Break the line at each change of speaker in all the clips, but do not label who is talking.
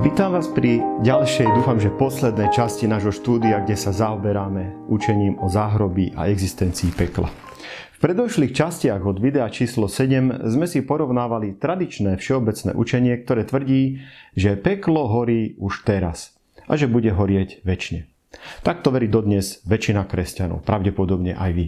Vítam vás pri ďalšej, dúfam, že poslednej časti nášho štúdia, kde sa zaoberáme učením o záhrobí a existencii pekla. V predošlých častiach od videa číslo 7 sme si porovnávali tradičné všeobecné učenie, ktoré tvrdí, že peklo horí už teraz a že bude horieť večne. Takto verí dodnes väčšina kresťanov, pravdepodobne aj vy.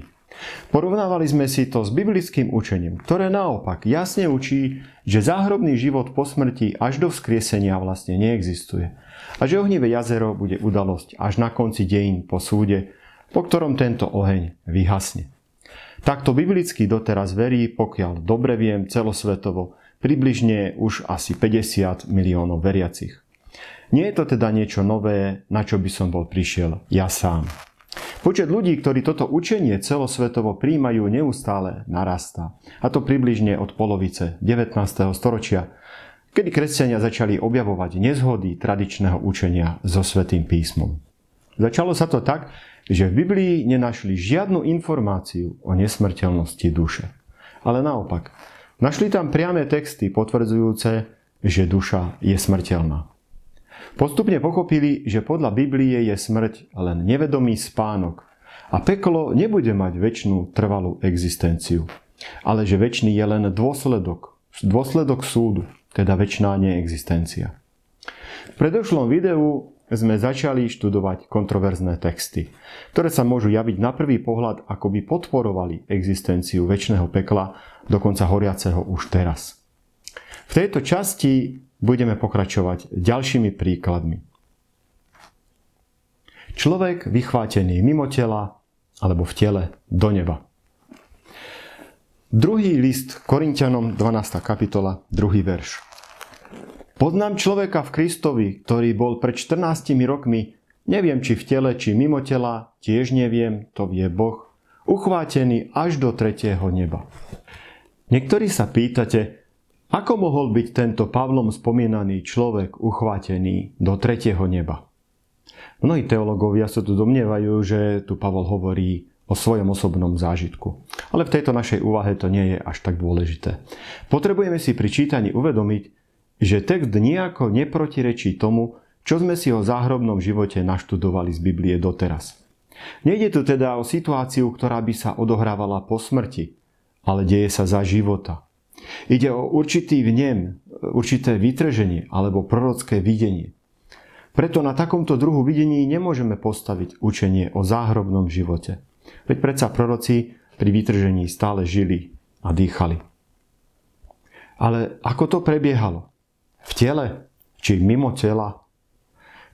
Porovnávali sme si to s biblickým učením, ktoré naopak jasne učí, že záhrobný život po smrti až do vzkriesenia vlastne neexistuje a že ohnivé jazero bude udalosť až na konci dejín po súde, po ktorom tento oheň vyhasne. Takto biblicky doteraz verí, pokiaľ dobre viem, celosvetovo približne už asi 50 miliónov veriacich. Nie je to teda niečo nové, na čo by som bol prišiel ja sám. Počet ľudí, ktorí toto učenie celosvetovo prijímajú, neustále narastá. A to približne od polovice 19. storočia, kedy kresťania začali objavovať nezhody tradičného učenia so Svätým písmom. Začalo sa to tak, že v Biblii nenašli žiadnu informáciu o nesmrteľnosti duše. Ale naopak, našli tam priame texty potvrdzujúce, že duša je smrteľná. Postupne pochopili, že podľa Biblie je smrť len nevedomý spánok a peklo nebude mať večnú trvalú existenciu, ale že večný je len dôsledok súdu, teda večná neexistencia. V predošlom videu sme začali študovať kontroverzné texty, ktoré sa môžu javiť na prvý pohľad, ako by podporovali existenciu večného pekla, dokonca horiaceho už teraz. V tejto časti budeme pokračovať ďalšími príkladmi. Človek vychvátený mimo tela alebo v tele do neba. Druhý list Korinťanom, 12. kapitola, 2. verš. Poznám človeka v Kristovi, ktorý bol pred 14 rokmi, neviem či v tele, či mimo tela, tiež neviem, to vie Boh, uchvátený až do 3. neba. Niektorí sa pýtate, ako mohol byť tento Pavlom spomínaný človek uchvátený do 3. neba? Mnohí teológovia sa tu domnievajú, že tu Pavol hovorí o svojom osobnom zážitku. Ale v tejto našej úvahe to nie je až tak dôležité. Potrebujeme si pri čítaní uvedomiť, že text nejako neprotirečí tomu, čo sme si o záhrobnom živote naštudovali z Biblie doteraz. Nejde tu teda o situáciu, ktorá by sa odohrávala po smrti, ale deje sa za života. Ide o určitý vnem, určité vytrženie alebo prorocké videnie. Preto na takomto druhu videní nemôžeme postaviť učenie o záhrobnom živote. Veď predsa proroci pri vytržení stále žili a dýchali. Ale ako to prebiehalo? V tele či mimo tela?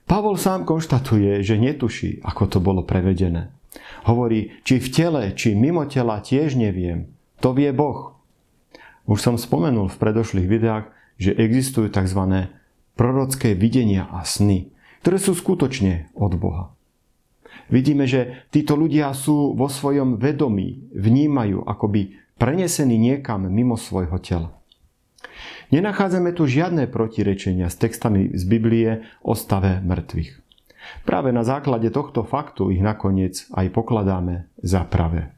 Pavol sám konštatuje, že netuší, ako to bolo prevedené. Hovorí, či v tele či mimo tela tiež neviem. To vie Boh. Už som spomenul v predošlých videách, že existujú tzv. Prorocké videnia a sny, ktoré sú skutočne od Boha. Vidíme, že títo ľudia sú vo svojom vedomí, vnímajú akoby prenesení niekam mimo svojho tela. Nenachádzame tu žiadne protirečenia s textami z Biblie o stave mŕtvych. Práve na základe tohto faktu ich nakoniec aj pokladáme za pravé.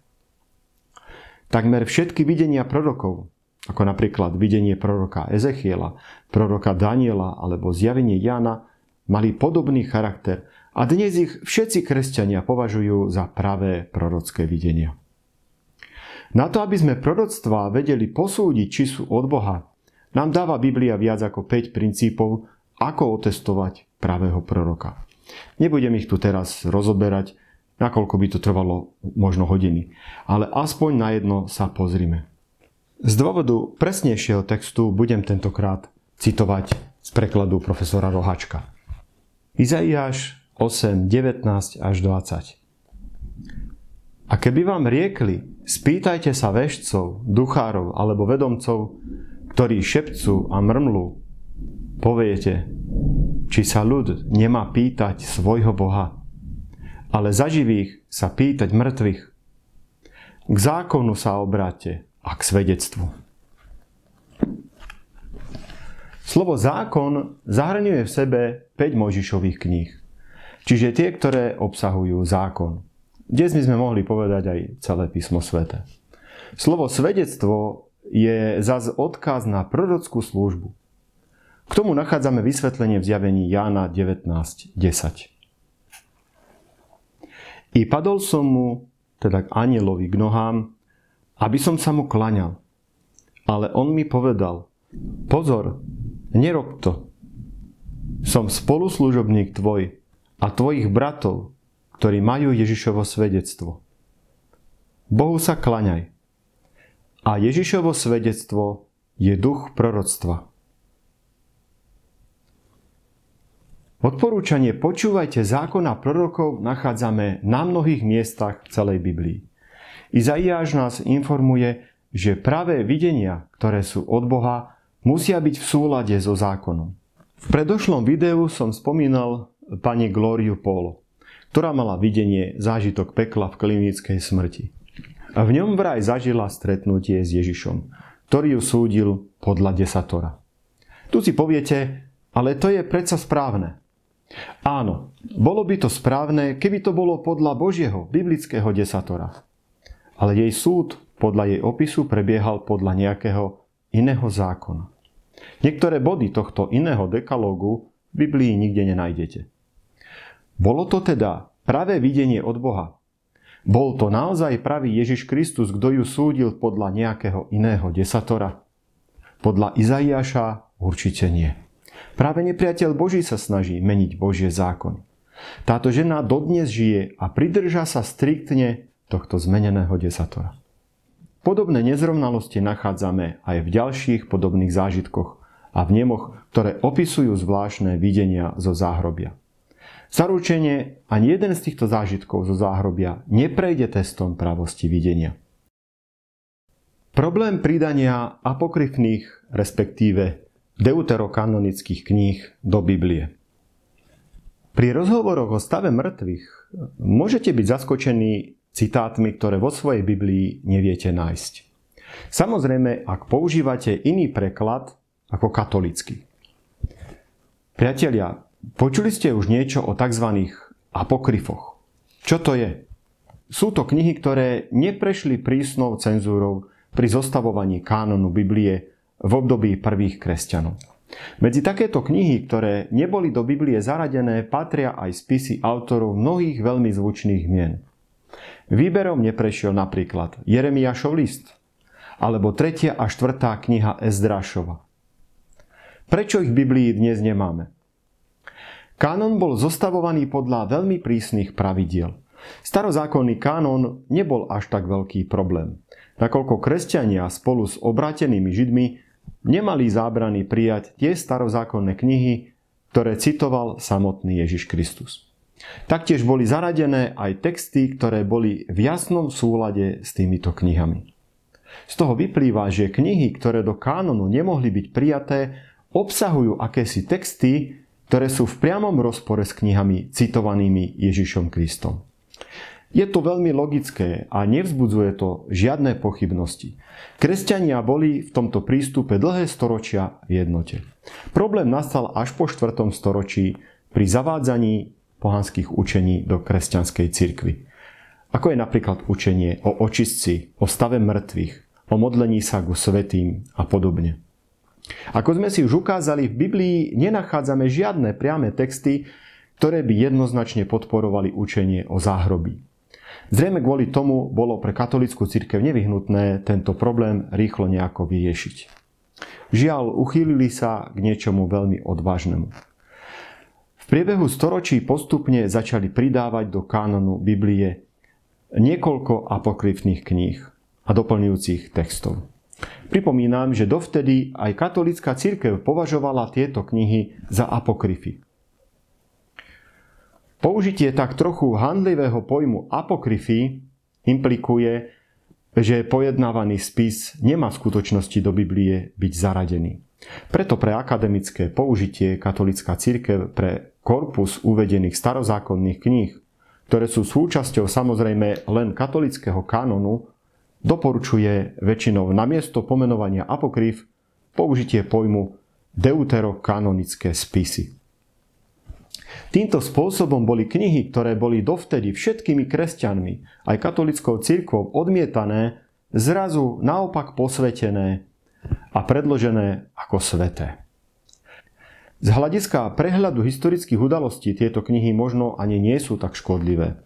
Takmer všetky videnia prorokov, ako napríklad videnie proroka Ezechiela, proroka Daniela alebo zjavenie Jána, mali podobný charakter a dnes ich všetci kresťania považujú za pravé prorocké videnia. Na to, aby sme proroctvá vedeli posúdiť, či sú od Boha, nám dáva Biblia viac ako 5 princípov, ako otestovať pravého proroka. Nebudem ich tu teraz rozoberať, nakoľko by to trvalo možno hodiny, ale aspoň na jedno sa pozrime. Z dôvodu presnejšieho textu budem tentokrát citovať z prekladu profesora Rohačka. Izaiáš 8, 19 až 20. A keby vám riekli, spýtajte sa vešcov, duchárov alebo vedomcov, ktorí šepcú a mrmlú, poviete, či sa ľud nemá pýtať svojho Boha, ale za živých sa pýtať mŕtvych. K zákonu sa obráťte a k svedectvu. Slovo zákon zahrňuje v sebe 5 Mojžišových kníh, čiže tie, ktoré obsahujú zákon. Dnes by sme mohli povedať aj celé písmo sväté. Slovo svedectvo je zas odkaz na prorockú službu. K tomu nachádzame vysvetlenie v zjavení Jána 19.10. I padol som mu, teda k anjelovi, k nohám, aby som sa mu klaňal. Ale on mi povedal, pozor, nerob to. Som spoluslužobník tvoj a tvojich bratov, ktorí majú Ježišovo svedectvo. Bohu sa klaňaj. A Ježišovo svedectvo je duch proroctva. Odporúčanie počúvajte zákona prorokov nachádzame na mnohých miestach v celej Biblii. Izaiáš nás informuje, že pravé videnia, ktoré sú od Boha, musia byť v súlade so zákonom. V predošlom videu som spomínal pani Glóriu Polo, ktorá mala videnie zážitok pekla v klinickej smrti. A v ňom vraj zažila stretnutie s Ježišom, ktorý ju súdil podľa desatora. Tu si poviete, ale to je predsa správne. Áno, bolo by to správne, keby to bolo podľa Božieho, biblického desatora. Ale jej súd podľa jej opisu prebiehal podľa nejakého iného zákona. Niektoré body tohto iného dekalógu v Biblii nikde nenájdete. Bolo to teda pravé videnie od Boha. Bol to naozaj pravý Ježiš Kristus, kto ju súdil podľa nejakého iného desatora? Podľa Izaiáša určite nie. Práve nepriateľ Boží sa snaží meniť Božie zákony. Táto žena dodnes žije a pridrža sa striktne tohto zmeneného desatora. Podobné nezrovnalosti nachádzame aj v ďalších podobných zážitkoch a vnemoch, ktoré opisujú zvláštne videnia zo záhrobia. Zaručenie ani jeden z týchto zážitkov zo záhrobia neprejde testom pravosti videnia. Problém pridania apokryfných, respektíve deuterokanonických kníh do Biblie. Pri rozhovoroch o stave mŕtvych môžete byť zaskočení citátmi, ktoré vo svojej Biblii neviete nájsť. Samozrejme, ak používate iný preklad ako katolícky. Priatelia, počuli ste už niečo o tzv. Apokryfoch. Čo to je? Sú to knihy, ktoré neprešli prísnou cenzúrou pri zostavovaní kánonu Biblie v období prvých kresťanov. Medzi takéto knihy, ktoré neboli do Biblie zaradené, patria aj spisy autorov mnohých veľmi zvučných mien. Výberom neprešiel napríklad Jeremiášov list, alebo 3. a 4. kniha Ezdrášova. Prečo ich v Biblii dnes nemáme? Kánon bol zostavovaný podľa veľmi prísnych pravidiel. Starozákonný kánon nebol až tak veľký problém, nakoľko kresťania spolu s obrátenými Židmi nemali zábrany prijať tie starozákonné knihy, ktoré citoval samotný Ježiš Kristus. Taktiež boli zaradené aj texty, ktoré boli v jasnom súlade s týmito knihami. Z toho vyplýva, že knihy, ktoré do kánonu nemohli byť prijaté, obsahujú akési texty, ktoré sú v priamom rozpore s knihami citovanými Ježišom Kristom. Je to veľmi logické a nevzbudzuje to žiadne pochybnosti. Kresťania boli v tomto prístupe dlhé storočia v jednote. Problém nastal až po 4. storočí pri zavádzaní pohanských učení do kresťanskej cirkvi. Ako je napríklad učenie o očistci, o stave mŕtvych, o modlení sa ku svätým a podobne. Ako sme si už ukázali, v Biblii nenachádzame žiadne priame texty, ktoré by jednoznačne podporovali učenie o záhrobí. Zrejme kvôli tomu bolo pre katolícku cirkev nevyhnutné tento problém rýchlo nejako vyriešiť. Žiaľ, uchýlili sa k niečomu veľmi odvážnemu. V priebehu storočí postupne začali pridávať do kánonu Biblie niekoľko apokryfných kníh a doplňujúcich textov. Pripomínam, že dovtedy aj katolícka cirkev považovala tieto knihy za apokryfy. Použitie tak trochu handlivého pojmu apokryfy implikuje, že pojednávaný spis nemá v skutočnosti do Biblie byť zaradený. Preto pre akademické použitie katolícka cirkev pre korpus uvedených starozákonných kníh, ktoré sú súčasťou samozrejme len katolického kánonu, doporučuje väčšinou namiesto pomenovania apokryf použitie pojmu deuterokanonické spisy. Týmto spôsobom boli knihy, ktoré boli dovtedy všetkými kresťanmi aj katolíckou cirkvou odmietané, zrazu naopak posvätené a predložené ako sväté. Z hľadiska prehľadu historických udalostí tieto knihy možno ani nie sú tak škodlivé,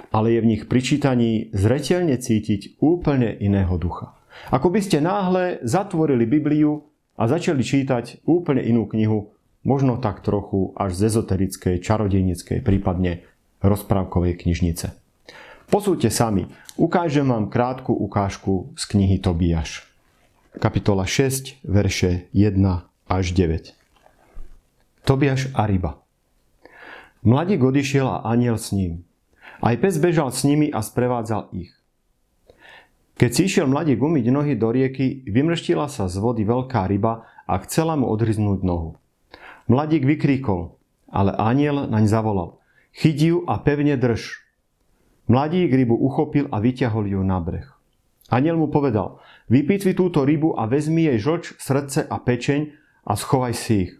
ale je v nich pri čítaní zreteľne cítiť úplne iného ducha. Ako by ste náhle zatvorili Bibliu a začali čítať úplne inú knihu, možno tak trochu až z ezoterickej, čarodejníckej, prípadne rozprávkovej knižnice. Posúďte sami, ukážem vám krátku ukážku z knihy Tobiáš. Kapitola 6, verše 1 až 9. Tobiáš a ryba. Mladík odišiel a anjel s ním. Aj pes bežal s nimi a sprevádzal ich. Keď si išiel mladík umyť nohy do rieky, vymrštila sa z vody veľká ryba a chcela mu odhryznúť nohu. Mladík vykríkol, ale anjel naň zavolal: Chyť ju a pevne drž. Mladík rybu uchopil a vyťahol ju na breh. Anjel mu povedal: Vypitvi túto rybu a vezmi jej žlč, srdce a pečeň a schovaj si ich.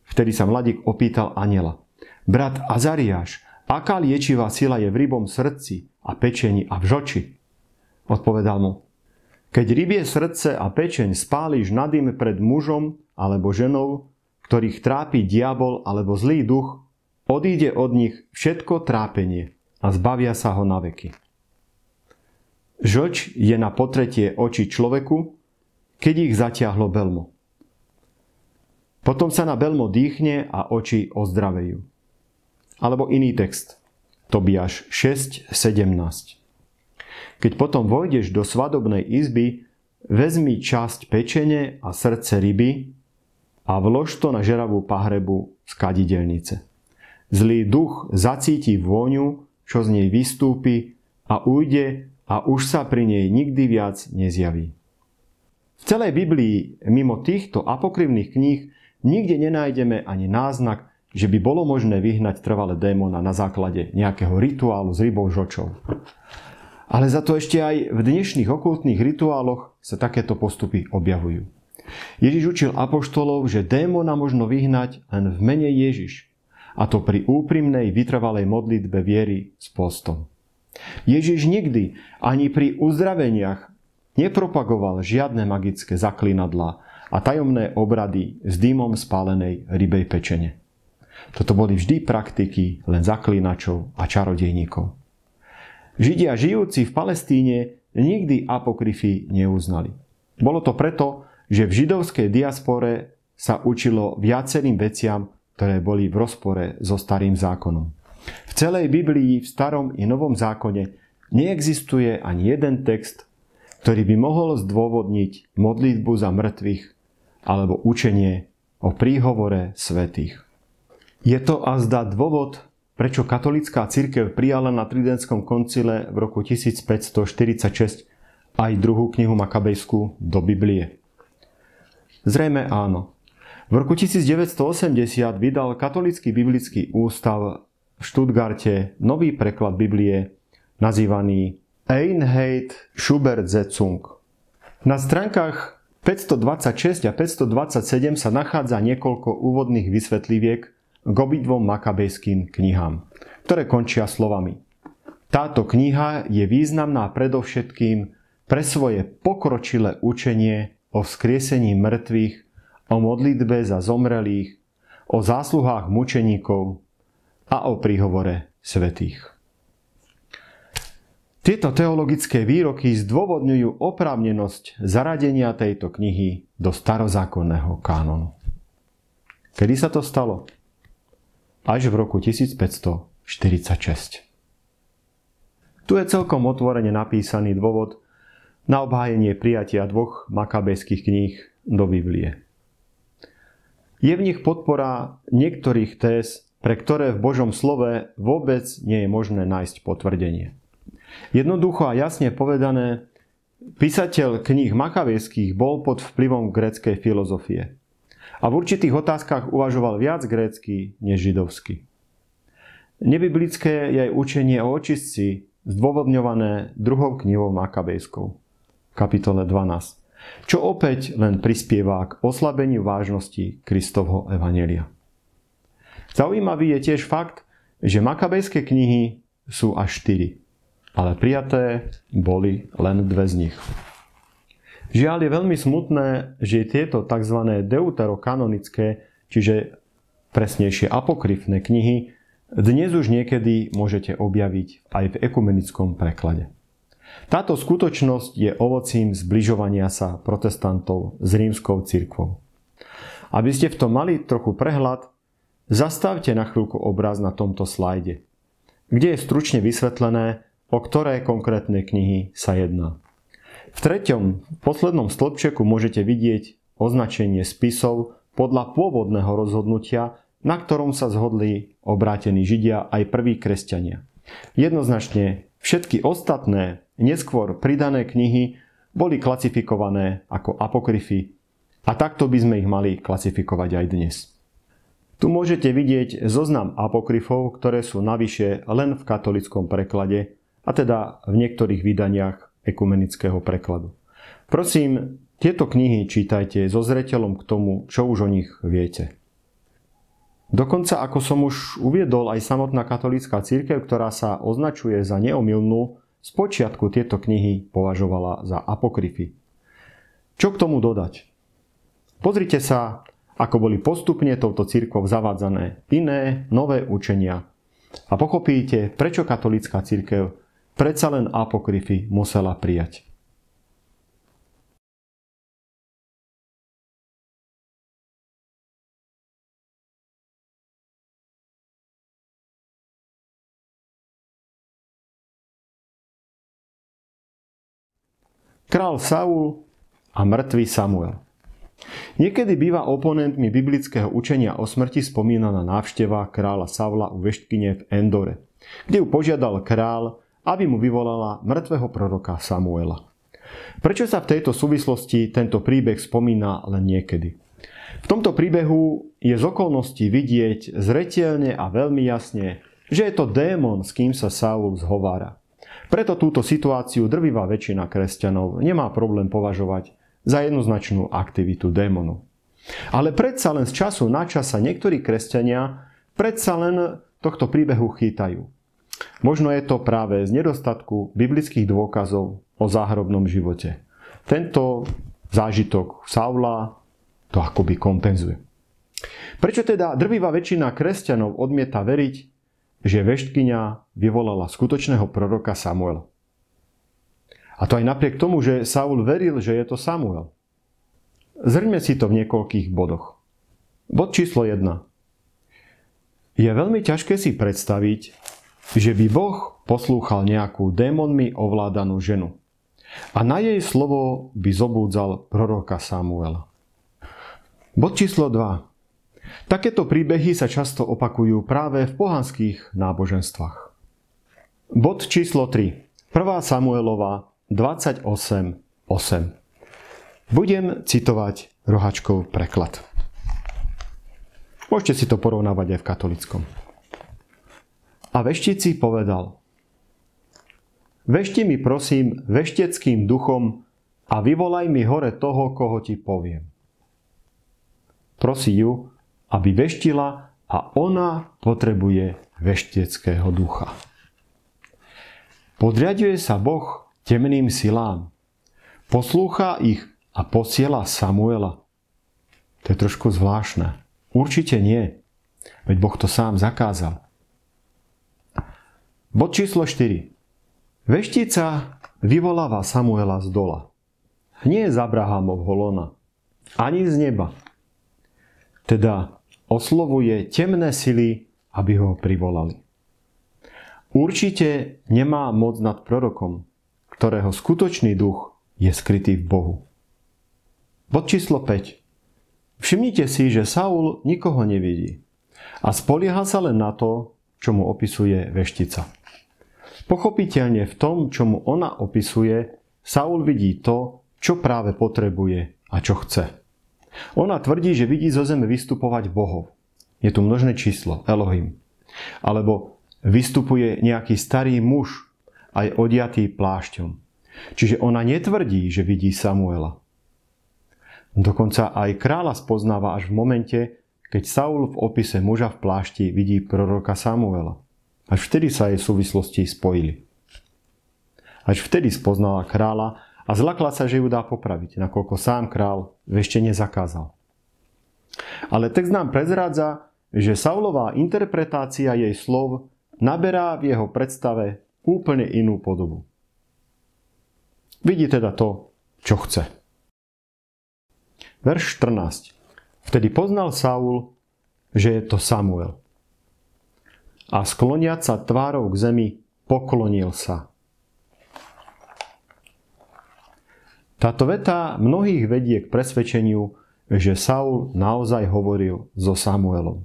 Vtedy sa mladík opýtal anjela: Brat Azariáš, aká liečivá sila je v rybom srdci a pečení a v žlči? Odpovedal mu: Keď rybie srdce a pečeň spáliš na dym pred mužom alebo ženou, ktorých trápi diabol alebo zlý duch, odíde od nich všetko trápenie a zbavia sa ho na veky. Žlč je na potretie očí človeku, keď ich zatiahlo belmo. Potom sa na belmo dýchne a oči ozdravejú. Alebo iný text. Tobiáš 6.17. Keď potom vojdeš do svadobnej izby, vezmi časť pečene a srdce ryby a vlož to na žeravú pahrebu z kadidelnice. Zlý duch zacíti vôňu, čo z nej vystúpi a ujde a už sa pri nej nikdy viac nezjaví. V celej Biblii, mimo týchto apokryfných kníh, nikde nenájdeme ani náznak, že by bolo možné vyhnať trvalé démona na základe nejakého rituálu s rybou žlčou. Ale za to ešte aj v dnešných okultných rituáloch sa takéto postupy objavujú. Ježiš učil apoštolov, že démona možno vyhnať len v mene Ježiš, a to pri úprimnej vytrvalej modlitbe viery s postom. Ježiš nikdy ani pri uzdraveniach nepropagoval žiadne magické zaklinadlá a tajomné obrady s dymom spálenej rybej pečene. Toto boli vždy praktiky len zaklínačov a čarodejníkov. Židia žijúci v Palestíne nikdy apokryfy neuznali. Bolo to preto, že v židovskej diaspore sa učilo viacerým veciam, ktoré boli v rozpore so starým zákonom. V celej Biblii, v starom i novom zákone neexistuje ani jeden text, ktorý by mohol zdôvodniť modlitbu za mŕtvych alebo učenie o príhovore svätých. Je to azda dôvod, prečo katolícka cirkev prijala na Tridentskom koncile v roku 1546 aj druhú knihu Makabejskú do Biblie. Zrejme áno. V roku 1980 vydal Katolícky biblický ústav v Stuttgarte nový preklad Biblie nazývaný Einheit Schubert-Setzung. Na stránkach 526 a 527 sa nachádza niekoľko úvodných vysvetliviek k obidvom makabejským knihám, ktoré končia slovami: Táto kniha je významná predovšetkým pre svoje pokročilé učenie o vzkriesení mŕtvych, o modlitbe za zomrelých, o zásluhách mučeníkov a o príhovore svätých. Tieto teologické výroky zdôvodňujú oprávnenosť zaradenia tejto knihy do starozákonného kánonu. Kedy sa to stalo? Až v roku 1546. Tu je celkom otvorene napísaný dôvod na obhájenie prijatia dvoch makabejských kníh do Biblie. Je v nich podpora niektorých téz, pre ktoré v Božom slove vôbec nie je možné nájsť potvrdenie. Jednoducho a jasne povedané, písateľ kníh makabejských bol pod vplyvom gréckej filozofie a v určitých otázkach uvažoval viac grécky než židovsky. Nebiblické je aj učenie o očistci, zdôvodňované druhou knihou Makabejskou, v kapitole 12, čo opäť len prispieva k oslabeniu vážnosti Kristovho evanjelia. Zaujímavý je tiež fakt, že makabejské knihy sú až 4, ale prijaté boli len 2 z nich. Žiaľ, je veľmi smutné, že tieto tzv. Deuterokanonické, čiže presnejšie apokryfné knihy, dnes už niekedy môžete objaviť aj v ekumenickom preklade. Táto skutočnosť je ovocím zbližovania sa protestantov s rímskou cirkvou. Aby ste v tom mali trochu prehľad, zastavte na chvíľku obraz na tomto slajde, kde je stručne vysvetlené, o ktoré konkrétne knihy sa jedná. V treťom, poslednom stĺpčeku môžete vidieť označenie spisov podľa pôvodného rozhodnutia, na ktorom sa zhodli obrátení Židia aj prví kresťania. Jednoznačne všetky ostatné, neskôr pridané knihy boli klasifikované ako apokryfy a takto by sme ich mali klasifikovať aj dnes. Tu môžete vidieť zoznam apokryfov, ktoré sú navyše len v katolickom preklade, a teda v niektorých vydaniach ekumenického prekladu. Prosím, tieto knihy čítajte so zreteľom k tomu, čo už o nich viete. Dokonca, ako som už uviedol, aj samotná katolícka cirkev, ktorá sa označuje za neomylnú, spočiatku tieto knihy považovala za apokryfy. Čo k tomu dodať? Pozrite sa, ako boli postupne touto cirkvou zavádzané iné, nové učenia. A pochopíte, prečo katolícka cirkev predsa len apokryfy musela prijať. Král Saul a mŕtvý Samuel. Niekedy býva oponentmi biblického učenia o smrti spomínaná návšteva kráľa Saula u veštkyne v Endore, kde ju požiadal král, aby mu vyvolala mŕtvého proroka Samuela. Prečo sa v tejto súvislosti tento príbeh spomína len niekedy? V tomto príbehu je z okolností vidieť zreteľne a veľmi jasne, že je to démon, s kým sa Saul zhovára. Preto túto situáciu drvivá väčšina kresťanov nemá problém považovať za jednoznačnú aktivitu démonov. Ale predsa len z času na čas sa niektorí kresťania predsa len tohto príbehu chýtajú. Možno je to práve z nedostatku biblických dôkazov o záhrobnom živote. Tento zážitok Saula to akoby kompenzuje. Prečo teda drvivá väčšina kresťanov odmieta veriť, že veštkyňa vyvolala skutočného proroka Samuela? A to aj napriek tomu, že Saul veril, že je to Samuel. Zhrňme si to v niekoľkých bodoch. Bod číslo 1. Je veľmi ťažké si predstaviť, že by Boh poslúchal nejakú démonmi ovládanú ženu a na jej slovo by zobúdzal proroka Samuela. Bod číslo 2. Takéto príbehy sa často opakujú práve v pohanských náboženstvách. Bod číslo 3. 1. Samuelova 28.8. Budem citovať Rohačkov preklad. Môžete si to porovnávať aj v katolickom. A veštici povedal: Vešti mi prosím vešteckým duchom a vyvolaj mi hore toho, koho ti poviem. Prosí ju, aby veštila, a ona potrebuje vešteckého ducha. Podriaďuje sa Boh temným silám. Poslúcha ich a posiela Samuela. To je trošku zvláštne. Určite nie. Veď Boh to sám zakázal. Bod číslo 4. Veštica vyvoláva Samuela z dola. Nie z Abrahámovho lona, ani z neba. Teda oslovuje temné sily, aby ho privolali. Určite nemá moc nad prorokom, ktorého skutočný duch je skrytý v Bohu. Bod číslo 5. Všimnite si, že Saul nikoho nevidí a spolieha sa len na to, čo mu opisuje veštica. Pochopiteľne v tom, čo mu ona opisuje, Saul vidí to, čo práve potrebuje a čo chce. Ona tvrdí, že vidí zo zeme vystupovať bohov. Je tu množné číslo, Elohim. Alebo vystupuje nejaký starý muž, aj odiatý plášťom. Čiže ona netvrdí, že vidí Samuela. Dokonca aj kráľa spoznáva až v momente, keď Saul v opise muža v plášti vidí proroka Samuela. Až vtedy sa jej súvislosti spojili. Až vtedy spoznala kráľa a zlakla sa, že ju dá popraviť, nakoľko sám král ešte nezakázal. Ale text nám prezrádza, že Saulová interpretácia jej slov naberá v jeho predstave úplne inú podobu. Vidí teda to, čo chce. Verš 14. Vtedy poznal Saul, že je to Samuel. A skloniac sa tvárou k zemi, poklonil sa. Táto veta mnohých vedie k presvedčeniu, že Saul naozaj hovoril so Samuelom.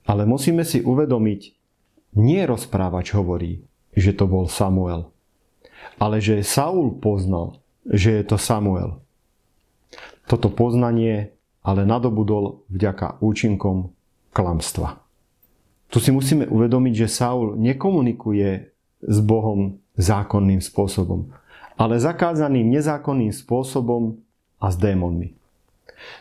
Ale musíme si uvedomiť, nie rozprávač hovorí, že to bol Samuel, ale že Saul poznal, že je to Samuel. Toto poznanie ale nadobudol vďaka účinkom klamstva. Tu si musíme uvedomiť, že Saul nekomunikuje s Bohom zákonným spôsobom, ale zakázaným nezákonným spôsobom a s démonmi.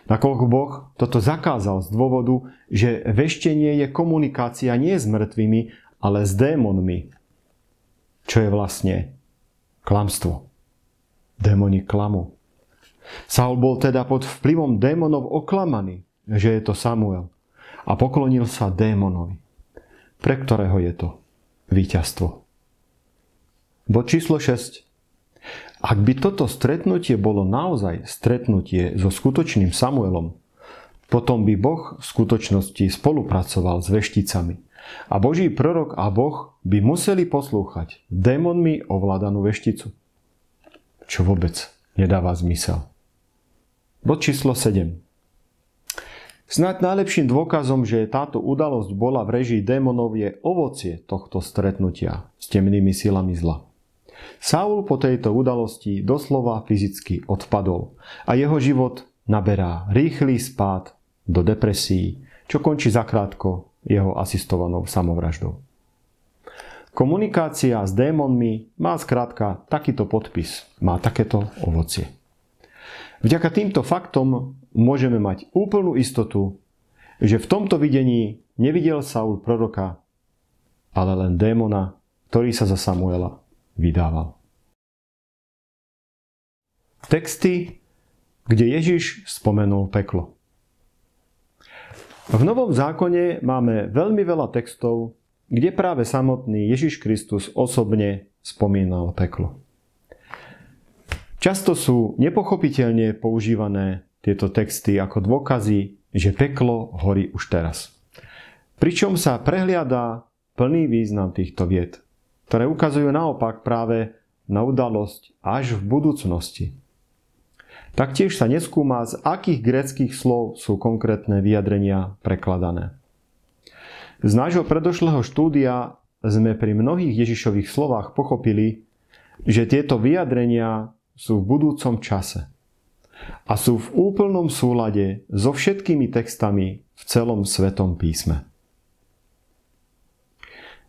Nakoľko Boh toto zakázal z dôvodu, že veštenie je komunikácia nie s mŕtvými, ale s démonmi. Čo je vlastne klamstvo. Démoni klamú. Saul bol teda pod vplyvom démonov oklamaný, že je to Samuel, a poklonil sa démonovi, pre ktorého je to víťazstvo. Bod číslo 6. Ak by toto stretnutie bolo naozaj stretnutie so skutočným Samuelom, potom by Boh v skutočnosti spolupracoval s vešticami. A Boží prorok a Boh by museli poslúchať démonmi ovládanú vešticu. Čo vôbec nedáva zmysel. Bod číslo 7. Snáď najlepším dôkazom, že táto udalosť bola v režii démonov, je ovocie tohto stretnutia s temnými silami zla. Saul po tejto udalosti doslova fyzicky odpadol a jeho život naberá rýchly spád do depresií, čo končí zakrátko jeho asistovanou samovraždou. Komunikácia s démonmi má skrátka takýto podpis, má takéto ovocie. Vďaka týmto faktom môžeme mať úplnú istotu, že v tomto videní nevidel Saul proroka, ale len démona, ktorý sa za Samuela vydával. Texty, kde Ježiš spomenul peklo. V Novom zákone máme veľmi veľa textov, kde práve samotný Ježiš Kristus osobne spomínal peklo. Často sú nepochopiteľne používané tieto texty ako dôkazy, že peklo horí už teraz. Pričom sa prehliada plný význam týchto vied, ktoré ukazujú naopak práve na udalosť až v budúcnosti. Taktiež sa neskúma, z akých gréckych slov sú konkrétne vyjadrenia prekladané. Z nášho predošlého štúdia sme pri mnohých Ježišových slovách pochopili, že tieto vyjadrenia sú v budúcom čase a sú v úplnom súlade so všetkými textami v celom Svetom písme.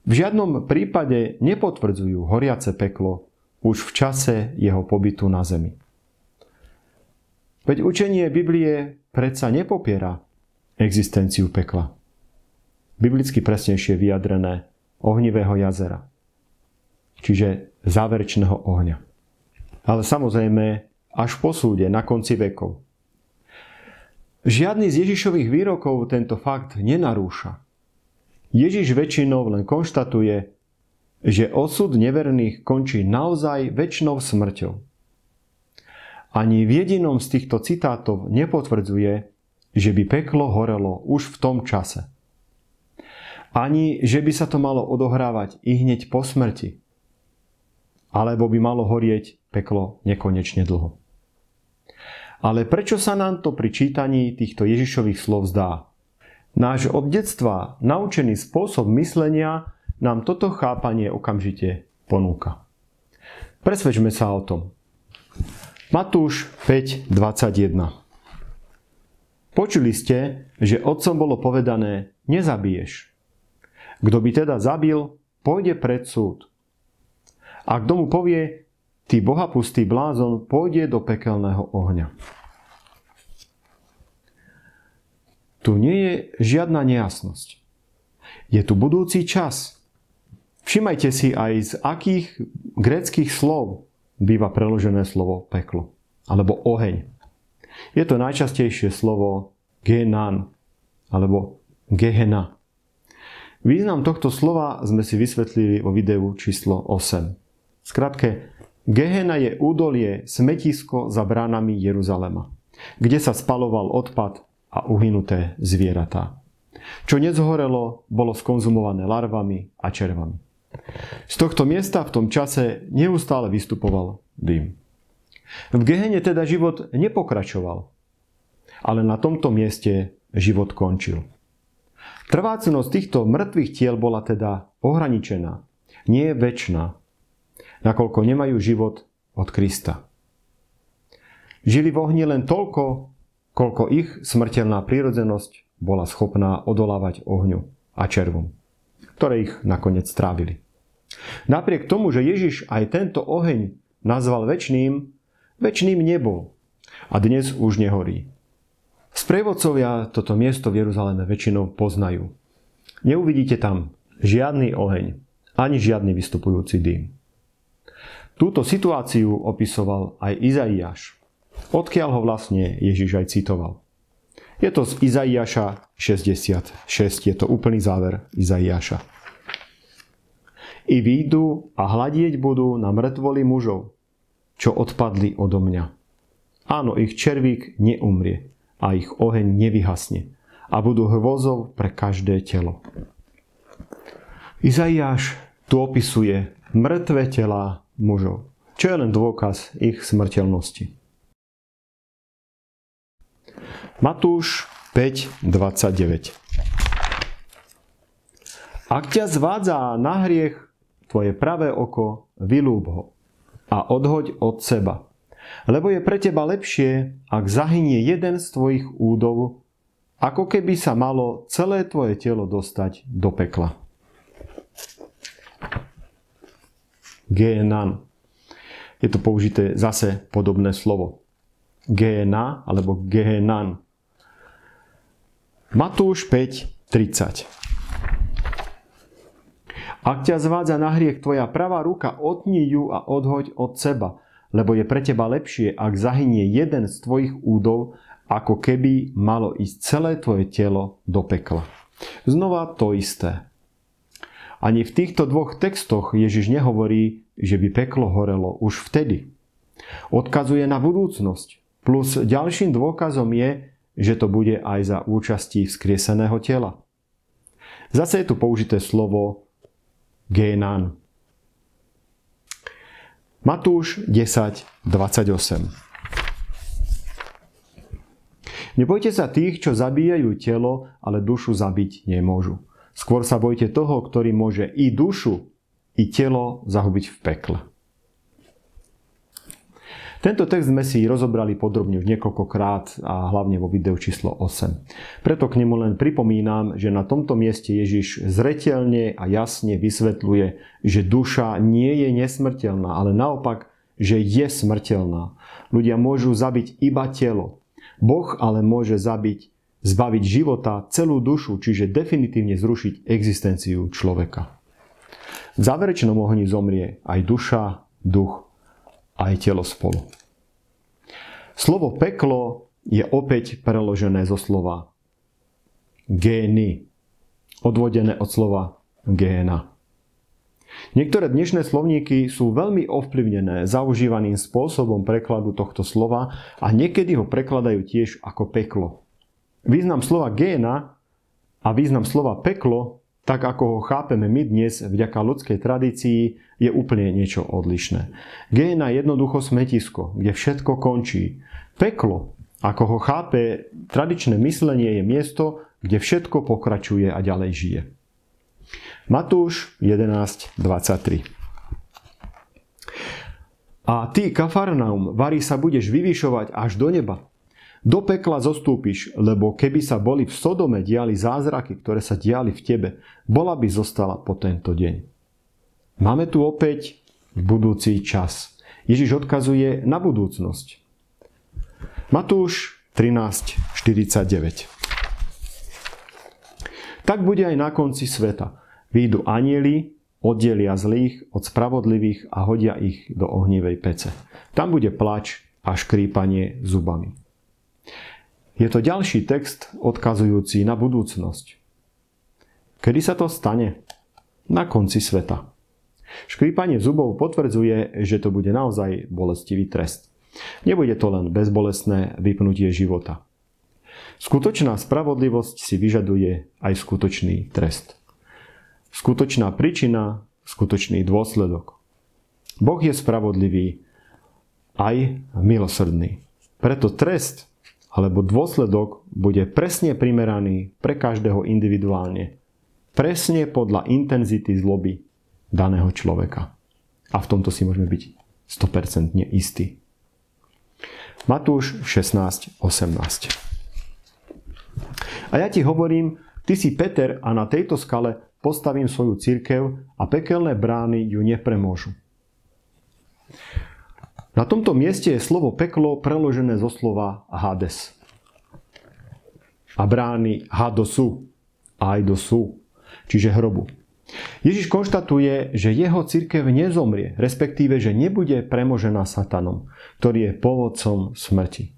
V žiadnom prípade nepotvrdzujú horiace peklo už v čase jeho pobytu na zemi. Veď učenie Biblie predsa nepopiera existenciu pekla. Biblicky presnejšie vyjadrené ohnivého jazera, čiže záverečného ohňa. Ale samozrejme až po súde na konci vekov. Žiadny z Ježišových výrokov tento fakt nenarúša. Ježiš väčšinou len konštatuje, že osud neverných končí naozaj večnou smrťou. Ani v jedinom z týchto citátov nepotvrdzuje, že by peklo horelo už v tom čase. Ani, že by sa to malo odohrávať i hneď po smrti. Alebo by malo horieť peklo nekonečne dlho. Ale prečo sa nám to pri čítaní týchto Ježišových slov zdá? Náš od detstva naučený spôsob myslenia nám toto chápanie okamžite ponúka. Presvedčme sa o tom. Matúš 5:21. Počuli ste, že otcom bolo povedané, nezabiješ. Kto by teda zabil, pôjde pred súd. A kto mu povie, ty bohapustý blázon, pôjde do pekelného ohňa. Tu nie je žiadna nejasnosť. Je tu budúci čas. Všimajte si aj z akých gréckych slov býva preložené slovo peklo, alebo oheň. Je to najčastejšie slovo genan, alebo Gehena. Význam tohto slova sme si vysvetlili vo videu číslo 8. Skratke, Gehena je údolie, smetisko za bránami Jeruzalema, kde sa spaloval odpad a uhynuté zvieratá. Čo nezhorelo, bolo skonzumované larvami a červami. Z tohto miesta v tom čase neustále vystupoval dym. V Gehene teda život nepokračoval, ale na tomto mieste život končil. Trvácnosť týchto mŕtvych tiel bola teda ohraničená, nie večná, nakoľko nemajú život od Krista. Žili v ohni len toľko, koľko ich smrteľná prírodzenosť bola schopná odolávať ohňu a červom, ktoré ich nakoniec strávili. Napriek tomu, že Ježiš aj tento oheň nazval večným, večným nebol a dnes už nehorí. Sprievodcovia toto miesto v Jeruzaleme väčšinou poznajú. Neuvidíte tam žiadny oheň, ani žiadny vystupujúci dym. Túto situáciu opisoval aj Izaiáš, odkiaľ ho vlastne Ježiš aj citoval. Je to z Izaiáša 66, je to úplný záver Izaiáša. I výjdu a hľadieť budú na mŕtvoly mužov, čo odpadli odo mňa. Áno, ich červík neumrie a ich oheň nevyhasne a budú hrôzou pre každé telo. Izaiáš tu opisuje mŕtve telá mužov, čo je len dôkaz ich smrteľnosti. Matúš 5:29. Ak ťa zvádza na hriech tvoje pravé oko, vylúb ho a odhoď od seba. Lebo je pre teba lepšie, ak zahynie jeden z tvojich údov, ako keby sa malo celé tvoje telo dostať do pekla. Gehenan. Je to použité zase podobné slovo. Gehena alebo Gehenan. Matúš 5:30. Ak ťa zvádza na hriech tvoja pravá ruka, otni ju a odhoď od seba, lebo je pre teba lepšie, ak zahynie jeden z tvojich údov, ako keby malo ísť celé tvoje telo do pekla. Znova to isté. Ani v týchto dvoch textoch Ježiš nehovorí, že by peklo horelo už vtedy. Odkazuje na budúcnosť. Plus ďalším dôkazom je, že to bude aj za účasti vzkrieseného tela. Zase je tu použité slovo Gehenan. Matúš 10:28. Nebojte sa tých, čo zabíjajú telo, ale dušu zabiť nemôžu. Skôr sa bojte toho, ktorý môže i dušu, i telo zahubiť v pekle. Tento text sme si rozobrali podrobne už niekoľkokrát a hlavne vo videu číslo 8. Preto k nemu len pripomínam, že na tomto mieste Ježiš zreteľne a jasne vysvetľuje, že duša nie je nesmrteľná, ale naopak, že je smrteľná. Ľudia môžu zabiť iba telo. Boh ale môže zbaviť života celú dušu, čiže definitívne zrušiť existenciu človeka. V záverečnom ohni zomrie aj duša, duch, aj telo spolu. Slovo peklo je opäť preložené zo slova gény, odvodené od slova géna. Niektoré dnešné slovníky sú veľmi ovplyvnené zaužívaným spôsobom prekladu tohto slova a niekedy ho prekladajú tiež ako peklo. Význam slova géna a význam slova peklo, tak ako ho chápeme my dnes vďaka ľudskej tradícii, je úplne niečo odlišné. Géna je jednoducho smetisko, kde všetko končí. Peklo, ako ho chápe tradičné myslenie, je miesto, kde všetko pokračuje a ďalej žije. Matúš 11:23. A ty, Kafarnaum, vari sa budeš vyvyšovať až do neba. Do pekla zostúpiš, lebo keby sa boli v Sodome diali zázraky, ktoré sa diali v tebe, bola by zostala po tento deň. Máme tu opäť budúci čas. Ježiš odkazuje na budúcnosť. Matúš 13:49. Tak bude aj na konci sveta. Výjdu anjeli, oddelia zlých od spravodlivých a hodia ich do ohnivej pece. Tam bude plač a škrípanie zubami. Je to ďalší text odkazujúci na budúcnosť. Kedy sa to stane? Na konci sveta. Škrípanie zubov potvrdzuje, že to bude naozaj bolestivý trest. Nebude to len bezbolestné vypnutie života. Skutočná spravodlivosť si vyžaduje aj skutočný trest. Skutočná príčina, skutočný dôsledok. Boh je spravodlivý aj milosrdný. Preto trest alebo dôsledok bude presne primeraný pre každého individuálne. Presne podľa intenzity zloby daného človeka. A v tomto si môžeme byť 100% istí. Matúš 16:18. A ja ti hovorím, ty si Peter a na tejto skale postavím svoju cirkev a pekelné brány ju nepremôžu. Na tomto mieste je slovo peklo preložené zo slova Hades. A brány Hadosu, Aidosu, čiže hrobu. Ježiš konštatuje, že jeho cirkev nezomrie, respektíve, že nebude premožená satanom, ktorý je pôvodcom smrti.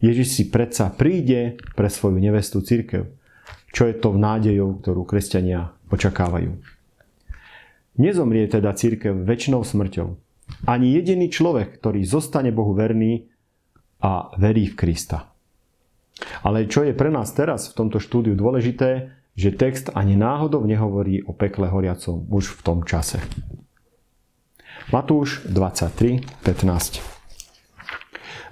Ježiš si predsa príde pre svoju nevestu cirkev, čo je to nádejou, ktorú kresťania očakávajú. Nezomrie teda cirkev večnou smrťou. Ani jediný človek, ktorý zostane Bohu verný a verí v Krista. Ale čo je pre nás teraz v tomto štúdiu dôležité, že text ani náhodou nehovorí o pekle horiacom už v tom čase. Matúš 23:15.